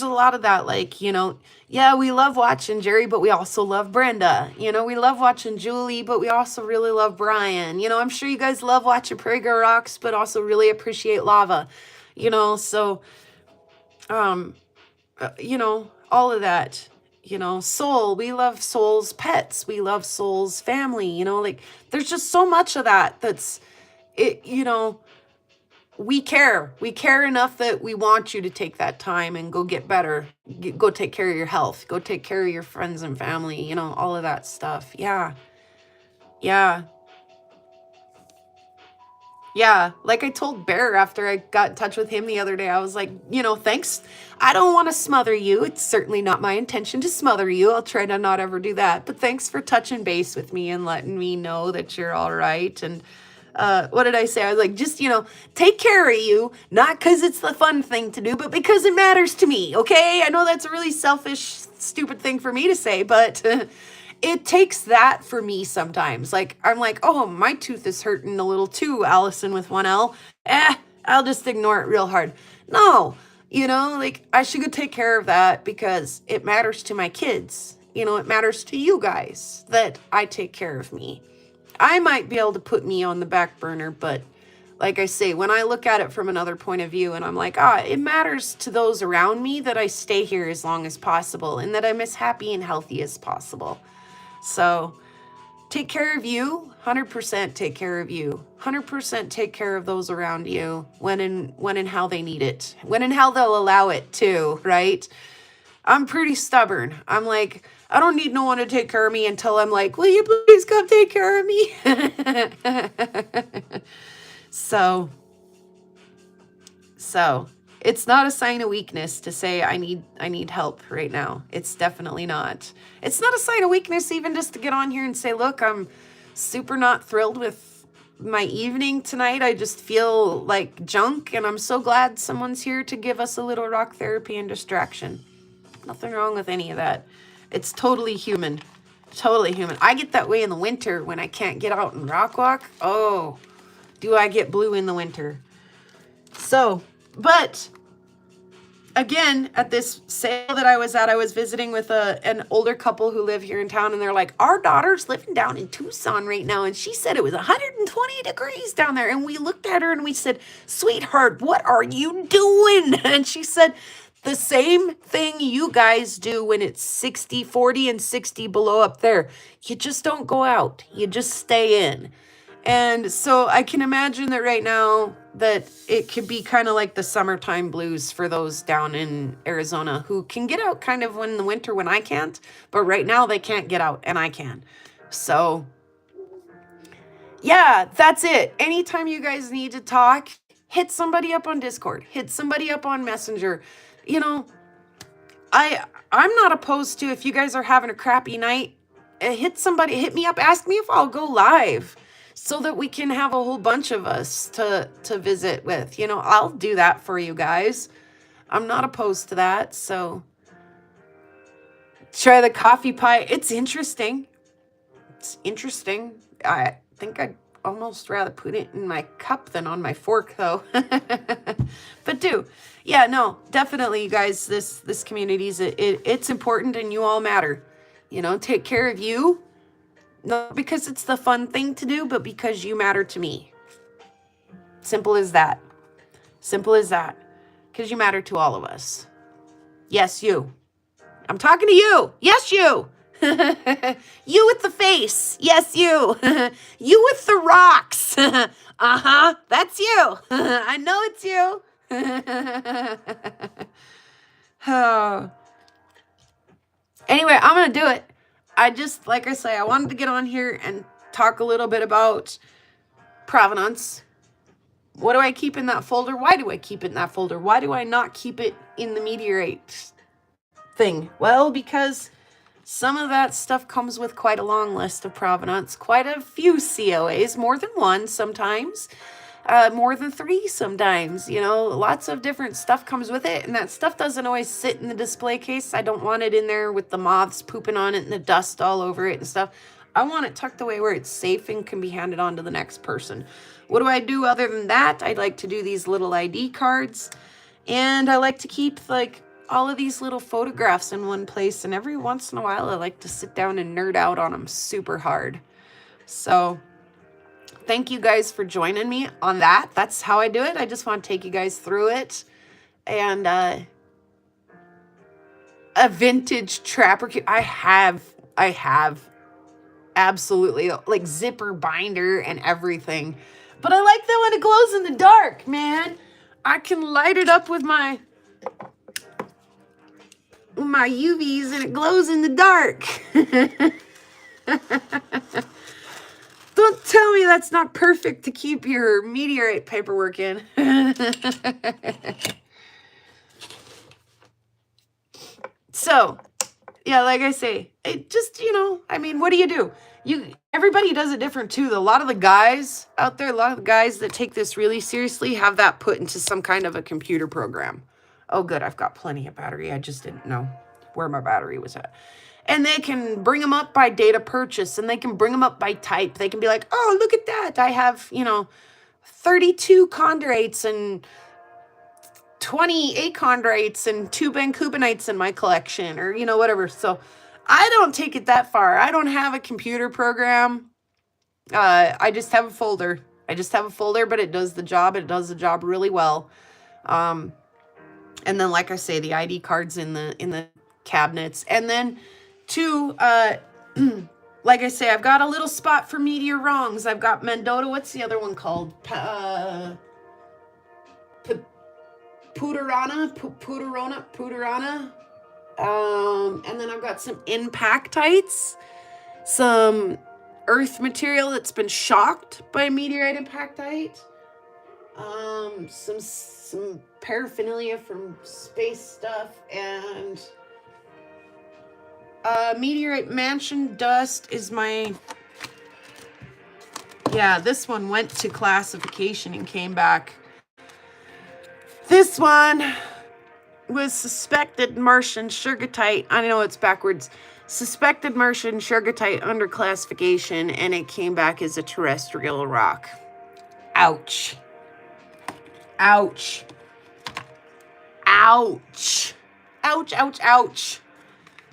a lot of that, like, yeah, we love watching Jerry, but we also love Brenda. We love watching Julie, but we also really love Brian. I'm sure you guys love watching Prairie Girl Rocks, but also really appreciate Lava. So all of that. Soul, we love Soul's pets, we love Soul's family. Like, there's just so much of that that's it. We care enough that we want you to take that time and go get better. Go take care of your health, go take care of your friends and family, all of that stuff. Yeah yeah, like I told Bear after I got in touch with him the other day, I was like, thanks. I don't want to smother you. It's certainly not my intention to smother you. I'll try to not ever do that. But thanks for touching base with me and letting me know that you're all right. And what did I say? I was like, just, take care of you, not because it's the fun thing to do, but because it matters to me. Okay. I know that's a really selfish, stupid thing for me to say, but it takes that for me sometimes. Like, I'm like, oh, my tooth is hurting a little too, Allison with one L. I'll just ignore it real hard. No, like, I should go take care of that because it matters to my kids. It matters to you guys that I take care of me. I might be able to put me on the back burner, but like I say, when I look at it from another point of view and I'm like, it matters to those around me that I stay here as long as possible and that I'm as happy and healthy as possible. So take care of you, 100% take care of you, 100% take care of those around you when and how they need it, when and how they'll allow it too, right? I'm pretty stubborn. I'm like, I don't need no one to take care of me until I'm like, will you please come take care of me? So it's not a sign of weakness to say I need help right now. It's definitely not. It's not a sign of weakness even just to get on here and say, look, I'm super not thrilled with my evening tonight. I just feel like junk, and I'm so glad someone's here to give us a little rock therapy and distraction. Nothing wrong with any of that. It's totally human. Totally human. I get that way in the winter when I can't get out and rock walk. Oh, do I get blue in the winter. So, but again, at this sale that I was at, I was visiting with an older couple who live here in town, and they're like, our daughter's living down in Tucson right now, and she said it was 120 degrees down there. And we looked at her and we said, sweetheart, what are you doing? And she said, the same thing you guys do when it's 60, 40, and 60 below up there. You just don't go out. You just stay in. And so I can imagine that right now that it could be kind of like the summertime blues for those down in Arizona who can get out kind of in the winter when I can't, but right now they can't get out and I can. So yeah, that's it. Anytime you guys need to talk, hit somebody up on Discord, hit somebody up on Messenger. I'm not opposed to, if you guys are having a crappy night, hit me up, ask me if I'll go live so that we can have a whole bunch of us to visit with. I'll do that for you guys. I'm not opposed to that. So try the coffee pie. It's interesting. I think I'd almost rather put it in my cup than on my fork, though. But yeah, no, definitely, you guys, this community it's important, and you all matter. Take care of you, not because it's the fun thing to do, but because you matter to me. Simple as that. Simple as that. Because you matter to all of us. Yes, you. I'm talking to you. Yes, you. You with the face. Yes, you. You with the rocks. Uh-huh. That's you. I know it's you. Oh. Anyway, I'm going to do it. I just, like I say, I wanted to get on here and talk a little bit about provenance. What do I keep in that folder? Why do I keep it in that folder? Why do I not keep it in the meteorite thing? Well, because some of that stuff comes with quite a long list of provenance, quite a few COAs, more than one sometimes, more than 3 sometimes. You know, lots of different stuff comes with it, and that stuff doesn't always sit in the display case. I don't want it in there with the moths pooping on it and the dust all over it and stuff. I want it tucked away where it's safe and can be handed on to the next person. What do I do other than that? I like to do these little ID cards, and I like to keep like all of these little photographs in one place, and every once in a while I like to sit down and nerd out on them super hard. So thank you guys for joining me on that. That's how I do it. I just want to take you guys through it. And a vintage trapper kit. I have absolutely like zipper binder and everything. But I like that when it glows in the dark, man. I can light it up with my UVs and it glows in the dark. Don't tell me that's not perfect to keep your meteorite paperwork in. So, yeah, like I say, it just, you know, I mean, what do? Everybody does it different too. A lot of the guys out there, a lot of the guys that take this really seriously have that put into some kind of a computer program. Oh, good, I've got plenty of battery. I just didn't know where my battery was at. And they can bring them up by data purchase, and they can bring them up by type. They can be like, oh, look at that. I have, 32 chondrites and 20 achondrites and 2 bancubinites in my collection, or, whatever. So I don't take it that far. I don't have a computer program. I just have a folder. But it does the job. It does the job really well. And then, like I say, the ID cards in the cabinets. And then, too, like I say, I've got a little spot for meteorwrongs. I've got Mendota. What's the other one called? Puderana. And then I've got some impactites, some earth material that's been shocked by meteorite impactite, some paraphernalia from space stuff, and meteorite mansion dust is my... Yeah, this one went to classification and came back. This one was suspected Martian sugartite. I know it's backwards. Suspected Martian sugartite under classification, and it came back as a terrestrial rock. Ouch. Ouch. Ouch. Ouch, ouch, ouch.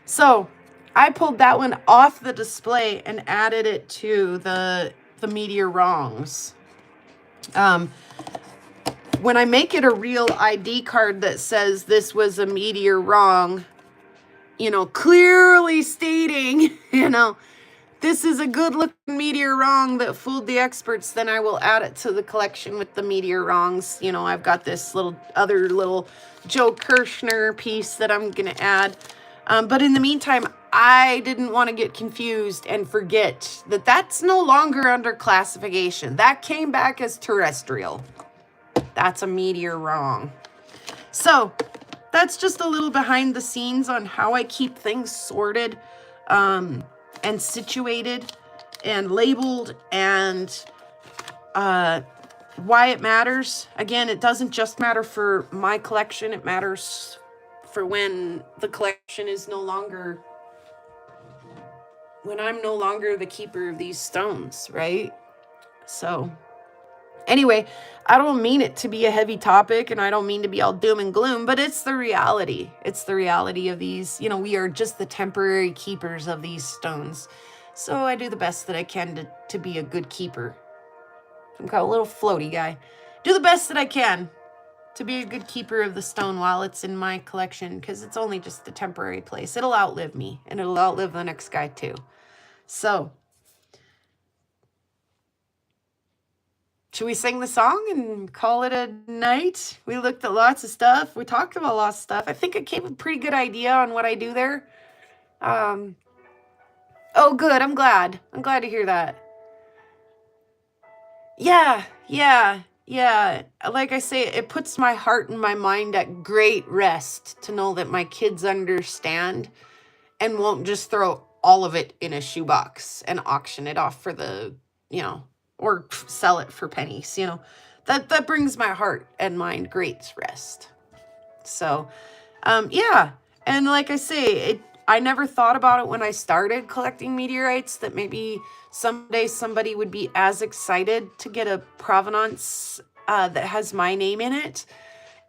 So I pulled that one off the display and added it to the meteorwrongs. When I make it a real ID card that says this was a meteorwrong, clearly stating, this is a good looking meteorwrong that fooled the experts, then I will add it to the collection with the meteorwrongs. I've got this other little Joe Kirshner piece that I'm going to add. But in the meantime, I didn't want to get confused and forget that that's no longer under classification. That came back as terrestrial. That's a meteorwrong. So that's just a little behind the scenes on how I keep things sorted and situated and labeled, and why it matters. Again, it doesn't just matter for my collection. It matters for when the collection is no longer, when I'm no longer the keeper of these stones, right? So anyway, I don't mean it to be a heavy topic, and I don't mean to be all doom and gloom, but it's the reality. It's the reality of these. We are just the temporary keepers of these stones. So I do the best that I can to be a good keeper. I'm kind of a little floaty guy. Do the best that I can to be a good keeper of the stone while it's in my collection, because it's only just a temporary place. It'll outlive me, and it'll outlive the next guy too. So should we sing the song and call it a night? We looked at lots of stuff. We talked about lots of stuff. I think I gave a pretty good idea on what I do there. Oh, good. I'm glad. I'm glad to hear that. Yeah. yeah, like I say, it puts my heart and my mind at great rest to know that my kids understand and won't just throw all of it in a shoebox and auction it off for the, you know, or sell it for pennies, you know. That brings my heart and mind great rest. So, yeah. And like I say, I never thought about it when I started collecting meteorites that maybe someday somebody would be as excited to get a provenance that has my name in it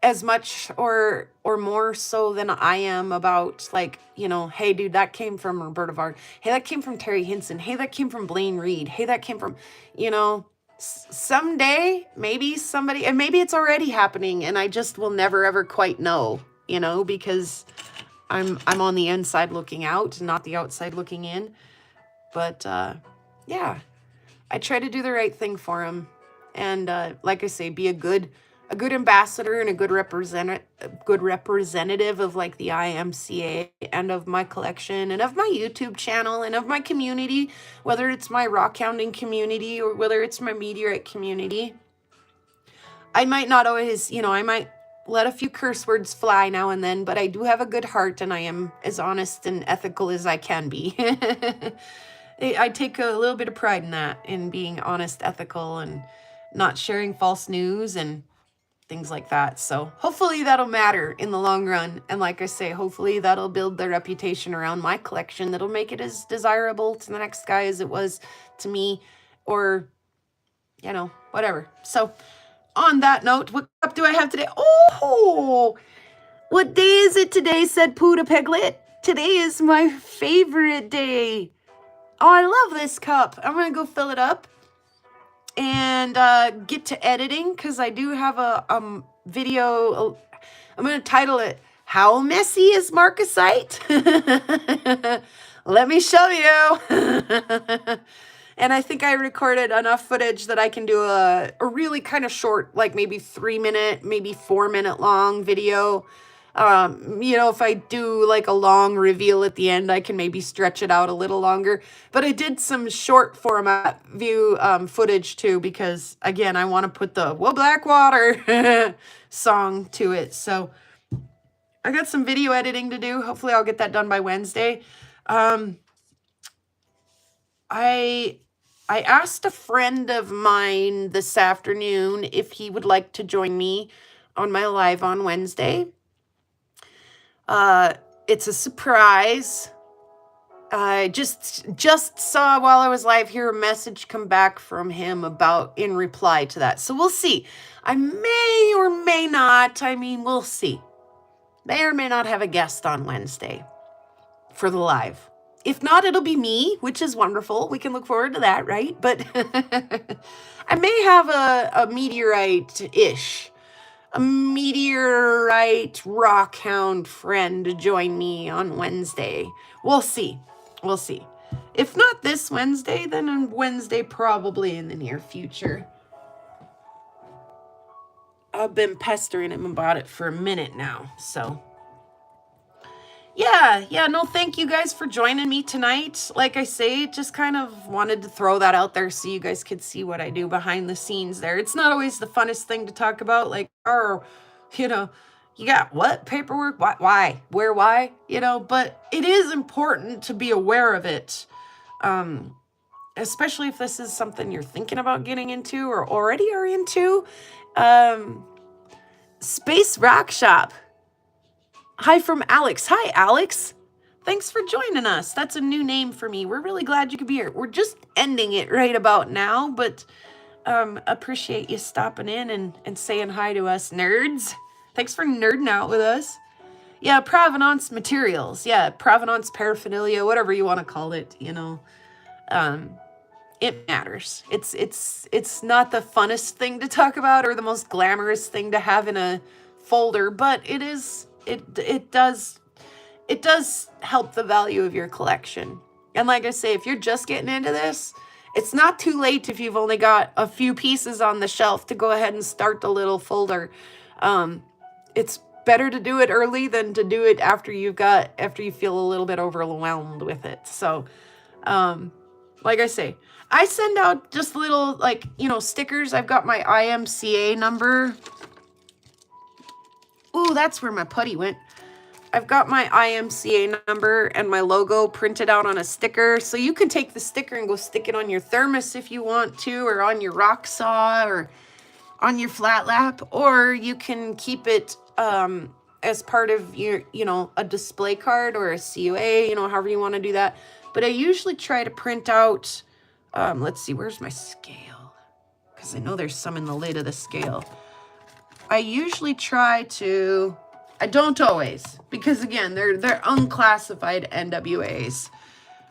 as much or more so than I am about, like, you know, hey dude, that came from Roberta Varg. Hey, that came from Terry Hinson. Hey, that came from Blaine Reed. Hey, that came from, you know, someday maybe somebody, and maybe it's already happening and I just will never ever quite know, you know, because I'm on the inside looking out, not the outside looking in. But yeah, I try to do the right thing for him, and like I say, be a good ambassador and a good representative of like the IMCA and of my collection and of my YouTube channel and of my community, whether it's my rock hounding community or whether it's my meteorite community. I might not always, you know, I might let a few curse words fly now and then, but I do have a good heart and I am as honest and ethical as I can be. I take a little bit of pride in that, in being honest, ethical, and not sharing false news and things like that. So hopefully that'll matter in the long run. And like I say, hopefully that'll build the reputation around my collection that'll make it as desirable to the next guy as it was to me, or, you know, whatever. So on that note, what cup do I have today? Oh, what day is it today, said Pooh Piglet. Today is my favorite day. Oh, I love this cup. I'm going to go fill it up and get to editing, because I do have a video. I'm going to title it, How Messy is Marcasite? Let me show you. And I think I recorded enough footage that I can do a really kind of short, like maybe 3-minute, maybe 4-minute long video. You know, if I do like a long reveal at the end, I can maybe stretch it out a little longer. But I did some short format view footage too, because again, I want to put the "Whoa Blackwater" song to it. So I got some video editing to do. Hopefully I'll get that done by Wednesday. I asked a friend of mine this afternoon if he would like to join me on my live on Wednesday. It's a surprise. I just saw while I was live here a message come back from him about in reply to that. So we'll see. I may or may not. I mean, we'll see. May or may not have a guest on Wednesday for the live. If not, it'll be me, which is wonderful. We can look forward to that, right? But I may have a meteorite-ish, a meteorite rock hound friend to join me on Wednesday. We'll see. We'll see. If not this Wednesday, then on Wednesday probably in the near future. I've been pestering him about it for a minute now, so... Yeah, no, thank you guys for joining me tonight. Like I say, just kind of wanted to throw that out there so you guys could see what I do behind the scenes there. It's not always the funnest thing to talk about, like, oh, you know, you got what? Paperwork? Why? Where? Why? You know, but it is important to be aware of it, especially if this is something you're thinking about getting into or already are into. Space Rock Shop. Hi from Alex. Hi, Alex. Thanks for joining us. That's a new name for me. We're really glad you could be here. We're just ending it right about now, but appreciate you stopping in and saying hi to us nerds. Thanks for nerding out with us. Yeah, provenance materials. Yeah, provenance paraphernalia, whatever you want to call it, you know. It matters. It's not the funnest thing to talk about or the most glamorous thing to have in a folder, but it is... It does help the value of your collection. And like I say, if you're just getting into this, it's not too late if you've only got a few pieces on the shelf to go ahead and start the little folder. It's better to do it early than to do it after you feel a little bit overwhelmed with it. So, like I say, I send out just little, like, you know, stickers. I've got my IMCA number. Ooh, that's where my putty went. I've got my IMCA number and my logo printed out on a sticker. So you can take the sticker and go stick it on your thermos if you want to, or on your rock saw, or on your flat lap, or you can keep it as part of your, you know, a display card or a COA, you know, however you want to do that. But I usually try to print out, let's see, where's my scale? Because I know there's some in the lid of the scale. I usually try to, I don't always, because again, they're unclassified NWAs,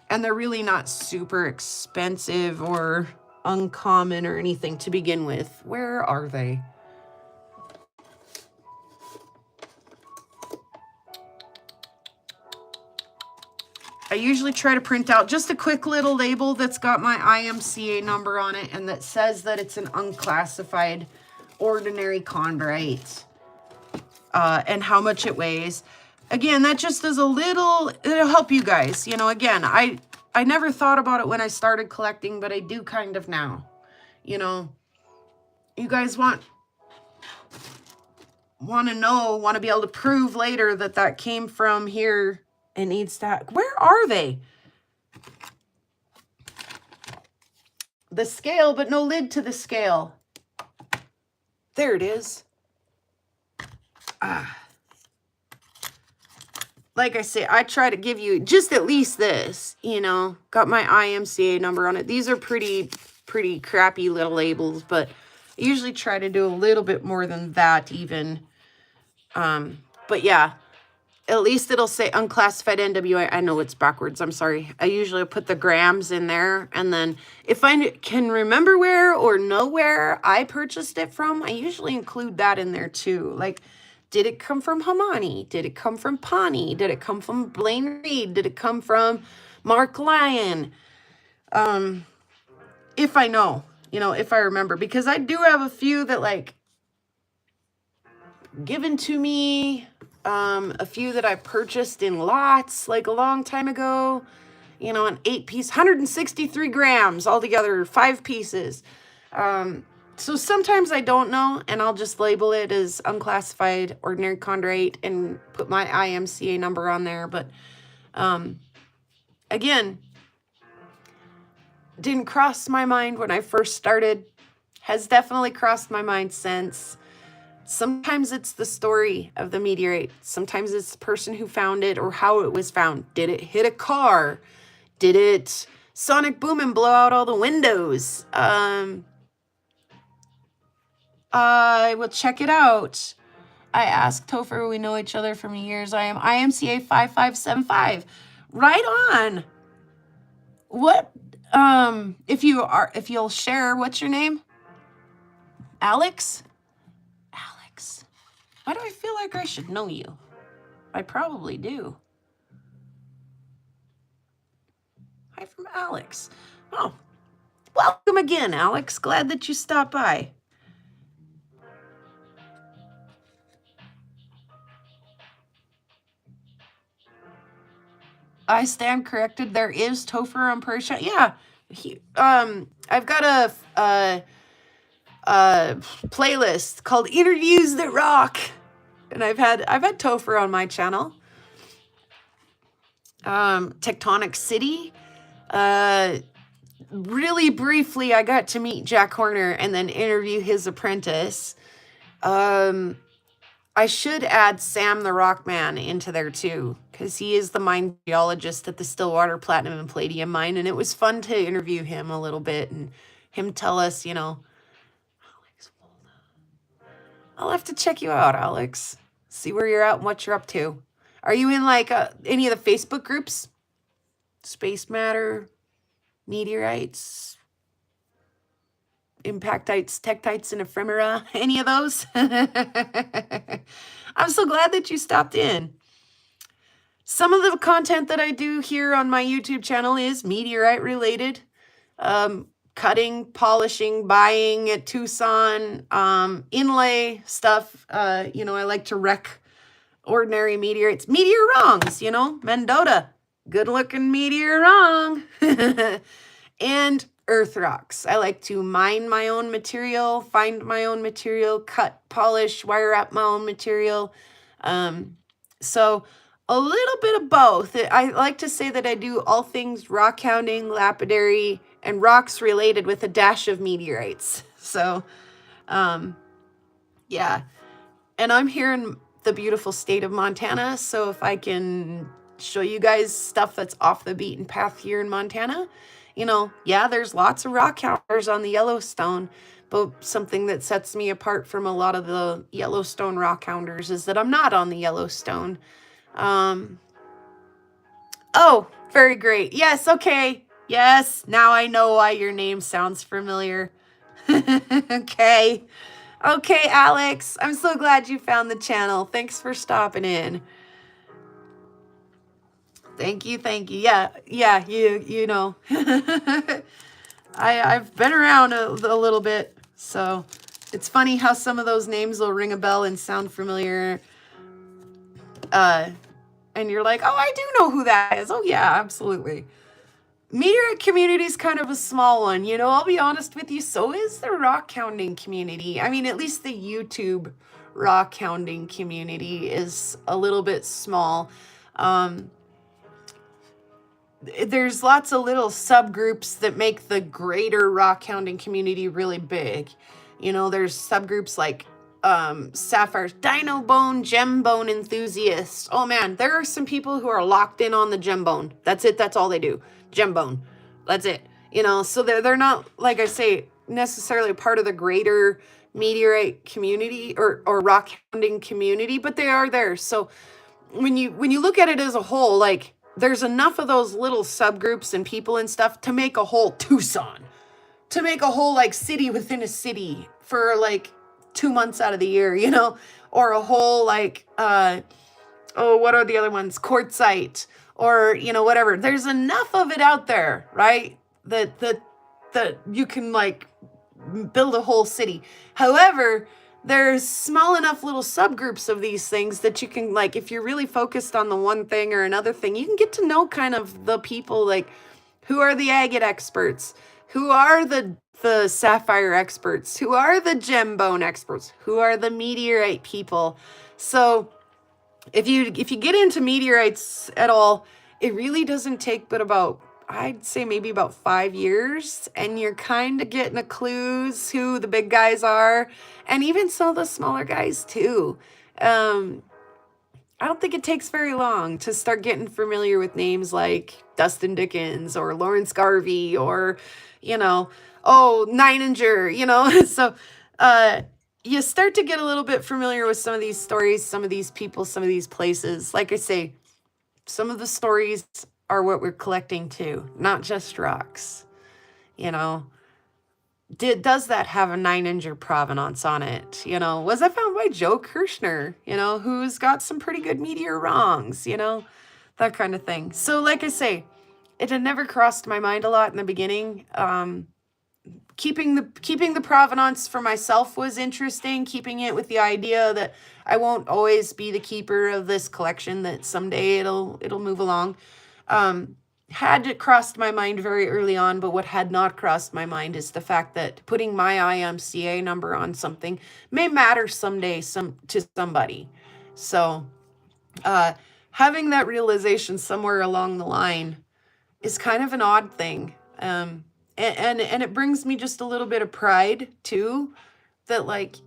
and they're really not super expensive or uncommon or anything to begin with. Where are they? I usually try to print out just a quick little label that's got my IMCA number on it and that says that it's an unclassified ordinary chondrite, and how much it weighs. Again, that just is a little, it'll help you guys. You know, again, I never thought about it when I started collecting, but I do kind of now. You know, you guys want to be able to prove later that that came from here and needs to, where are they? The scale, but no lid to the scale. There it is. Like I say, I try to give you just at least this, you know, got my IMCA number on it. These are pretty crappy little labels, but I usually try to do a little bit more than that even. But yeah, at least it'll say unclassified NWA. I know it's backwards. I'm sorry. I usually put the grams in there. And then if I can remember where or know where I purchased it from, I usually include that in there too. Like, did it come from Hamani? Did it come from Pawnee? Did it come from Blaine Reed? Did it come from Mark Lyon? If I know, you know, if I remember, because I do have a few that like given to me, a few that I purchased in lots like a long time ago, you know, an 8-piece, 163 grams altogether, 5 pieces. So sometimes I don't know, and I'll just label it as unclassified ordinary chondrite and put my IMCA number on there. But again, didn't cross my mind when I first started, has definitely crossed my mind since. Sometimes it's the story of the meteorite. Sometimes it's the person who found it or how it was found. Did it hit a car? Did it sonic boom and blow out all the windows? I will check it out. I asked Topher, we know each other from years. I am IMCA 5575. Right on. What, if you'll share, what's your name? Alex? Alex. Why do I feel like I should know you? I probably do. Hi from Alex. Oh, welcome again, Alex. Glad that you stopped by. I stand corrected. There is Topher on Prairie Shot. Yeah. I've got a playlist called Interviews That Rock. And I've had Topher on my channel. Tectonic City. Really briefly, I got to meet Jack Horner and then interview his apprentice. I should add Sam the Rockman into there too, because he is the mine geologist at the Stillwater Platinum and Palladium mine, and it was fun to interview him a little bit and him tell us, you know, I'll have to check you out, Alex. See where you're at and what you're up to. Are you in like any of the Facebook groups? Space Matter, Meteorites, Impactites, Tektites, and Ephemera? Any of those? I'm so glad that you stopped in. Some of the content that I do here on my YouTube channel is meteorite related. Cutting, polishing, buying at Tucson, inlay stuff. You know, I like to wreck ordinary meteorites. Meteorwrongs, you know, Mendota. Good looking meteorwrong. And earth rocks. I like to mine my own material, find my own material, cut, polish, wire up my own material. So a little bit of both. I like to say that I do all things rock hounding, lapidary, and rocks related with a dash of meteorites. So, yeah. And I'm here in the beautiful state of Montana, so if I can show you guys stuff that's off the beaten path here in Montana, yeah, there's lots of rock hounders on the Yellowstone, but something that sets me apart from a lot of the Yellowstone rock hounders is that I'm not on the Yellowstone. Oh, very great. Yes, okay. Yes, now I know why your name sounds familiar. Okay. Okay, Alex, I'm so glad you found the channel. Thanks for stopping in. Thank you, thank you. Yeah, you know. I've been around a little bit, so it's funny how some of those names will ring a bell and sound familiar. And you're like, oh, I do know who that is. Oh yeah, absolutely. Meteorite community is kind of a small one, I'll be honest with you. So is the rock hounding community. I mean, at least the YouTube rock hounding community is a little bit small. There's lots of little subgroups that make the greater rock hounding community really big. There's subgroups like Sapphire's Dino Bone, Gem Bone enthusiasts. Oh man, there are some people who are locked in on the gem bone. That's it. That's all they do. Gem bone. That's it. So they're not, like I say, necessarily part of the greater meteorite community or rock hounding community, but they are there. So when you look at it as a whole, like there's enough of those little subgroups and people and stuff to make a whole Tucson, to make a whole like city within a city for like 2 months out of the year, or a whole like, what are the other ones? Quartzite, or, whatever. There's enough of it out there, right? That you can like build a whole city. However, there's small enough little subgroups of these things that you can, like, if you're really focused on the one thing or another thing, you can get to know kind of the people, like who are the agate experts, who are the sapphire experts, who are the gem bone experts, who are the meteorite people. So if you get into meteorites at all, it really doesn't take but about, I'd say maybe about 5 years, and you're kind of getting a clues who the big guys are, and even some of the smaller guys too. I don't think it takes very long to start getting familiar with names like Dustin Dickens or Lawrence Garvey or, Nininger, So you start to get a little bit familiar with some of these stories, some of these people, some of these places. Like I say, some of the stories are what we're collecting too, not just rocks. Does that have a 9-incher provenance on it? Was that found by Joe Kirshner, who's got some pretty good meteor wrongs, that kind of thing. So like I say, it had never crossed my mind a lot in the beginning. Keeping the provenance for myself was interesting, keeping it with the idea that I won't always be the keeper of this collection, that someday it'll move along. Had crossed my mind very early on, but what had not crossed my mind is the fact that putting my IMCA number on something may matter someday to somebody. So having that realization somewhere along the line is kind of an odd thing. And it brings me just a little bit of pride too, that like,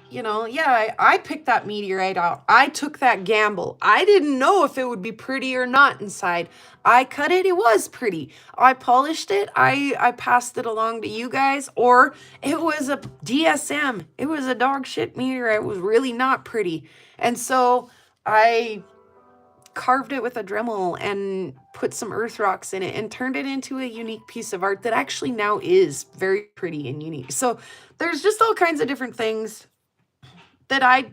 I picked that meteorite out. I took that gamble. I didn't know if it would be pretty or not inside. I cut it. It was pretty. I polished it. I passed it along to you guys. Or it was a DSM. It was a dog shit meteorite. It was really not pretty. And so I carved it with a Dremel and put some earth rocks in it and turned it into a unique piece of art that actually now is very pretty and unique. So there's just all kinds of different things that I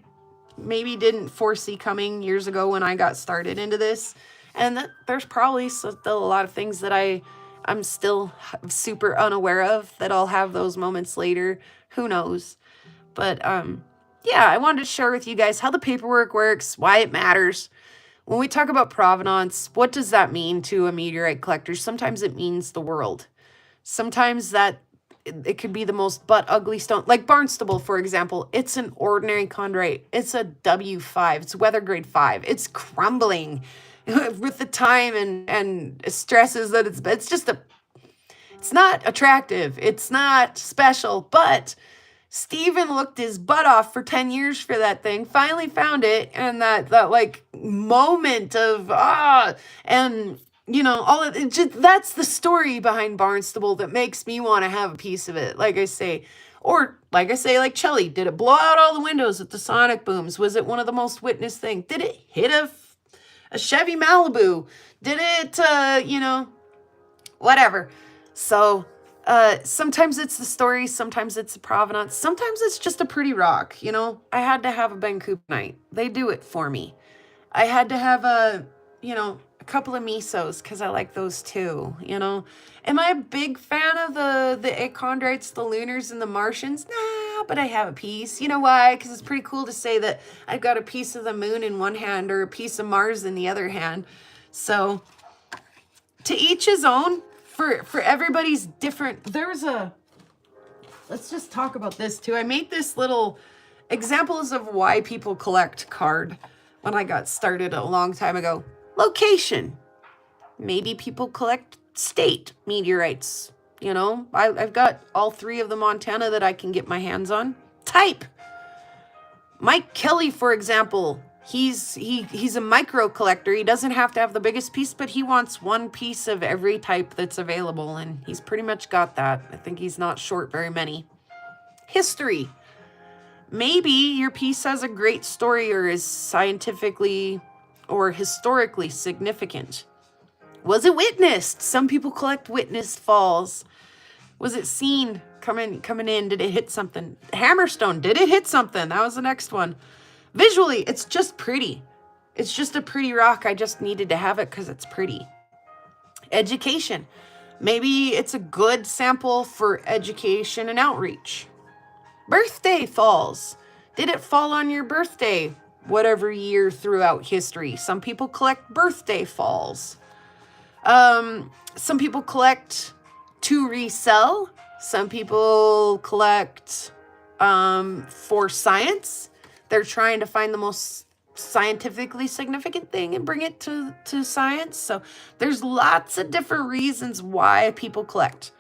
maybe didn't foresee coming years ago when I got started into this. And that there's probably still a lot of things that I'm still super unaware of, that I'll have those moments later. Who knows? But yeah, I wanted to share with you guys how the paperwork works, why it matters. When we talk about provenance, what does that mean to a meteorite collector? Sometimes it means the world. Sometimes that it could be the most butt ugly stone. Like Barnstable, for example, it's an ordinary chondrite. It's a W5. It's weather grade 5. It's crumbling with the time and stresses that it's just it's not attractive. It's not special, but Steven looked his butt off for 10 years for that thing, finally found it, and that like moment of and you know, all of it, just, that's the story behind Barnstable that makes me want to have a piece of it. Like I say, or like I say, like Chelly, did it blow out all the windows at the sonic booms? Was it one of the most witnessed things? Did it hit a Chevy Malibu? Did it, you know, whatever. So sometimes it's the story, sometimes it's the provenance, sometimes it's just a pretty rock. You know, I had to have a Ben Coopnite. They do it for me. I had to have you know, a couple of mesos because I like those too. You know, am I a big fan of the achondrites, the lunars, and the Martians? Nah, but I have a piece. You know why? Because it's pretty cool to say that I've got a piece of the moon in one hand or a piece of Mars in the other hand. So to each his own. For everybody's different. There's let's just talk about this too. I made this little examples of why people collect card when I got started a long time ago. Location. Maybe people collect state meteorites. You know, I've got all 3 of the Montana that I can get my hands on. Type. Mike Kelly, for example, he's a micro collector. He doesn't have to have the biggest piece, but he wants 1 piece of every type that's available, and he's pretty much got that. I think he's not short very many. History. Maybe your piece has a great story or is scientifically or historically significant. Was it witnessed? Some people collect witnessed falls. Was it seen coming in? Did it hit something? Hammerstone, did it hit something? That was the next one. Visually, it's just pretty. It's just a pretty rock. I just needed to have it because it's pretty. Education. Maybe it's a good sample for education and outreach. Birthday falls. Did it fall on your birthday? Whatever year throughout history. Some people collect birthday falls. Some people collect to resell. Some people collect for science. They're trying to find the most scientifically significant thing and bring it to science. So there's lots of different reasons why people collect.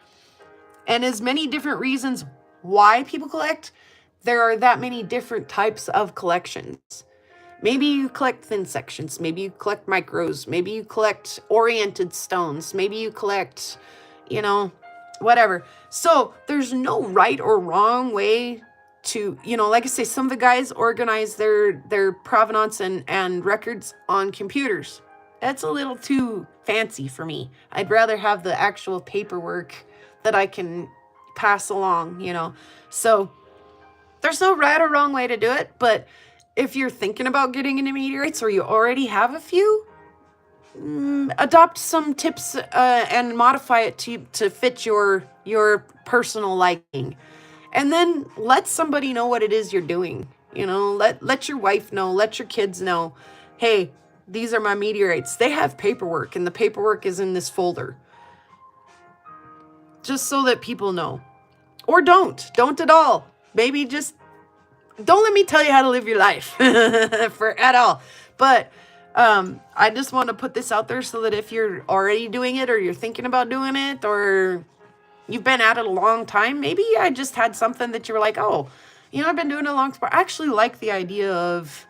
And as many different reasons why people collect, there are that many different types of collections. Maybe you collect thin sections. Maybe you collect micros. Maybe you collect oriented stones. Maybe you collect, you know, whatever. So there's no right or wrong way to, you know, like I say, some of the guys organize their provenance and records on computers. That's a little too fancy for me. I'd rather have the actual paperwork that I can pass along, you know. So there's no right or wrong way to do it, but if you're thinking about getting into meteorites or you already have a few, adopt some tips and modify it to fit your personal liking. And then let somebody know what it is you're doing. You know, let your wife know, let your kids know, hey, these are my meteorites. They have paperwork, and the paperwork is in this folder. Just so that people know. Or don't at all. Maybe just don't let me tell you how to live your life at all. But I just want to put this out there so that if you're already doing it or you're thinking about doing it or you've been at it a long time, maybe I just had something that you were like, oh, you know, I've been doing it a long time. I actually like the idea of,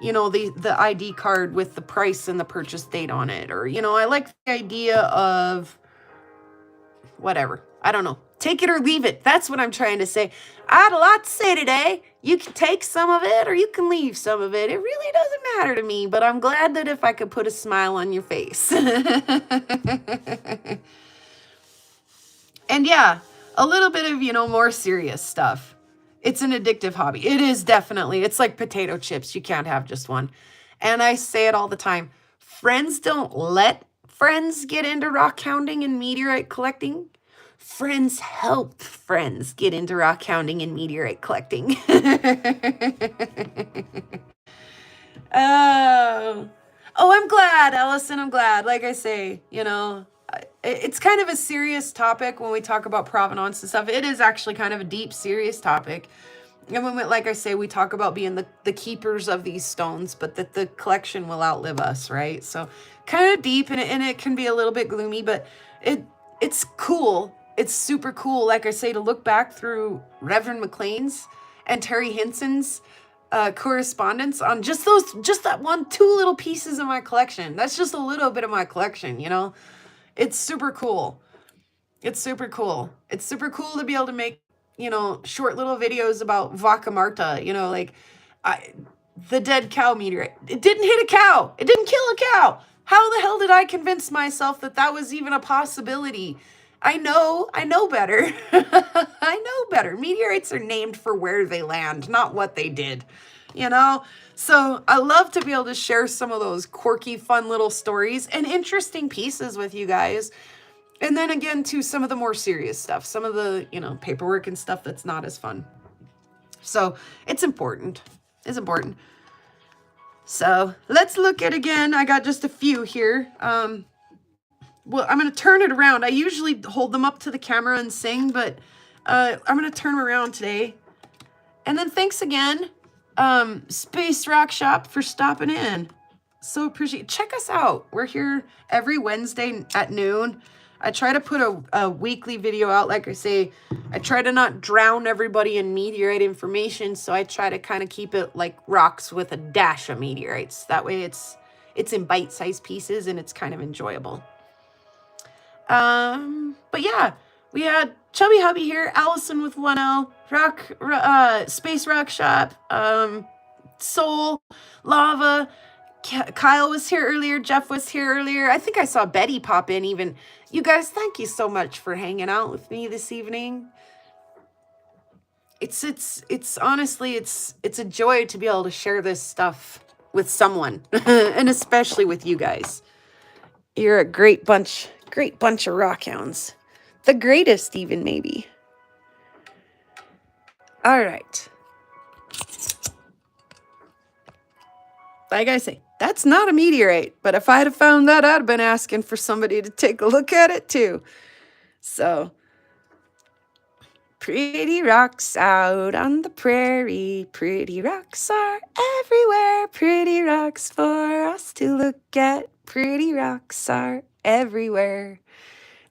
you know, the ID card with the price and the purchase date on it. Or, you know, I like the idea of whatever. I don't know. Take it or leave it. That's what I'm trying to say. I had a lot to say today. You can take some of it or you can leave some of it. It really doesn't matter to me, but I'm glad that if I could put a smile on your face. And yeah, a little bit of, you know, more serious stuff. It's an addictive hobby. It is definitely. It's like potato chips. You can't have just one. And I say it all the time. Friends don't let friends get into rock hounding and meteorite collecting. Friends help friends get into rock hounding and meteorite collecting. Oh, I'm glad, Allison. I'm glad. Like I say, you know, it's kind of a serious topic when we talk about provenance and stuff. It is actually kind of a deep, serious topic. And when like I say, we talk about being the keepers of these stones, but that the collection will outlive us, right? So kind of deep, and it can be a little bit gloomy, but it's cool. It's super cool, like I say, to look back through Reverend McLean's and Terry Hinson's correspondence on just that two little pieces of my collection. That's just a little bit of my collection, you know? It's super cool. It's super cool. It's super cool to be able to make, you know, short little videos about Vaca Marta, you know, like the dead cow meteorite. It didn't hit a cow. It didn't kill a cow. How the hell did I convince myself that that was even a possibility? I know better. I know better. Meteorites are named for where they land, not what they did, you know? So I love to be able to share some of those quirky, fun little stories and interesting pieces with you guys. And then again, to some of the more serious stuff, some of the, you know, paperwork and stuff that's not as fun. So it's important. It's important. So let's look at again. I got just a few here. Well, I'm going to turn it around. I usually hold them up to the camera and sing, but I'm going to turn them around today. And then thanks again, Space Rock Shop, for stopping in. So appreciate it. Check us out. We're here every Wednesday at noon. I try to put a weekly video out. Like I say, I try to not drown everybody in meteorite information, so I try to kind of keep it like rocks with a dash of meteorites. That way it's in bite-sized pieces and it's kind of enjoyable. But yeah, we had Chubby Hubby here, Allison with 1L, Space Rock Shop, Soul, Lava, Kyle was here earlier, Jeff was here earlier. I think I saw Betty pop in even. You guys, thank you so much for hanging out with me this evening. It's honestly, it's a joy to be able to share this stuff with someone, and especially with you guys. You're a great bunch of rockhounds. The greatest even, maybe. All right. Like I say, that's not a meteorite, but if I'd have found that, I'd have been asking for somebody to take a look at it too. So, pretty rocks out on the prairie, pretty rocks are everywhere, pretty rocks for us to look at, pretty rocks are everywhere.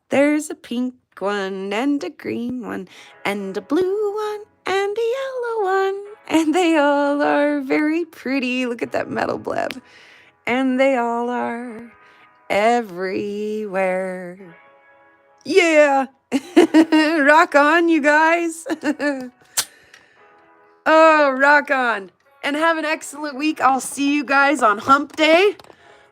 There's a pink one and a green one and a blue one and a yellow one, and they all are very pretty. Look at that metal bleb. And they all are everywhere. Yeah. Rock on, you guys. Oh, rock on. And have an excellent week. I'll see you guys on Hump Day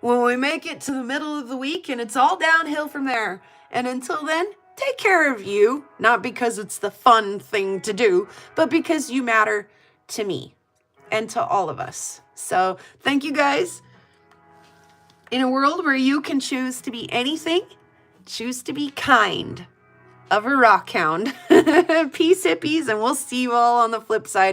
when we make it to the middle of the week, and it's all downhill from there. And until then, take care of you, not because it's the fun thing to do, but because you matter to me and to all of us. So thank you guys. In a world where you can choose to be anything, choose to be kind of a rockhound. Peace, hippies, and we'll see you all on the flip side.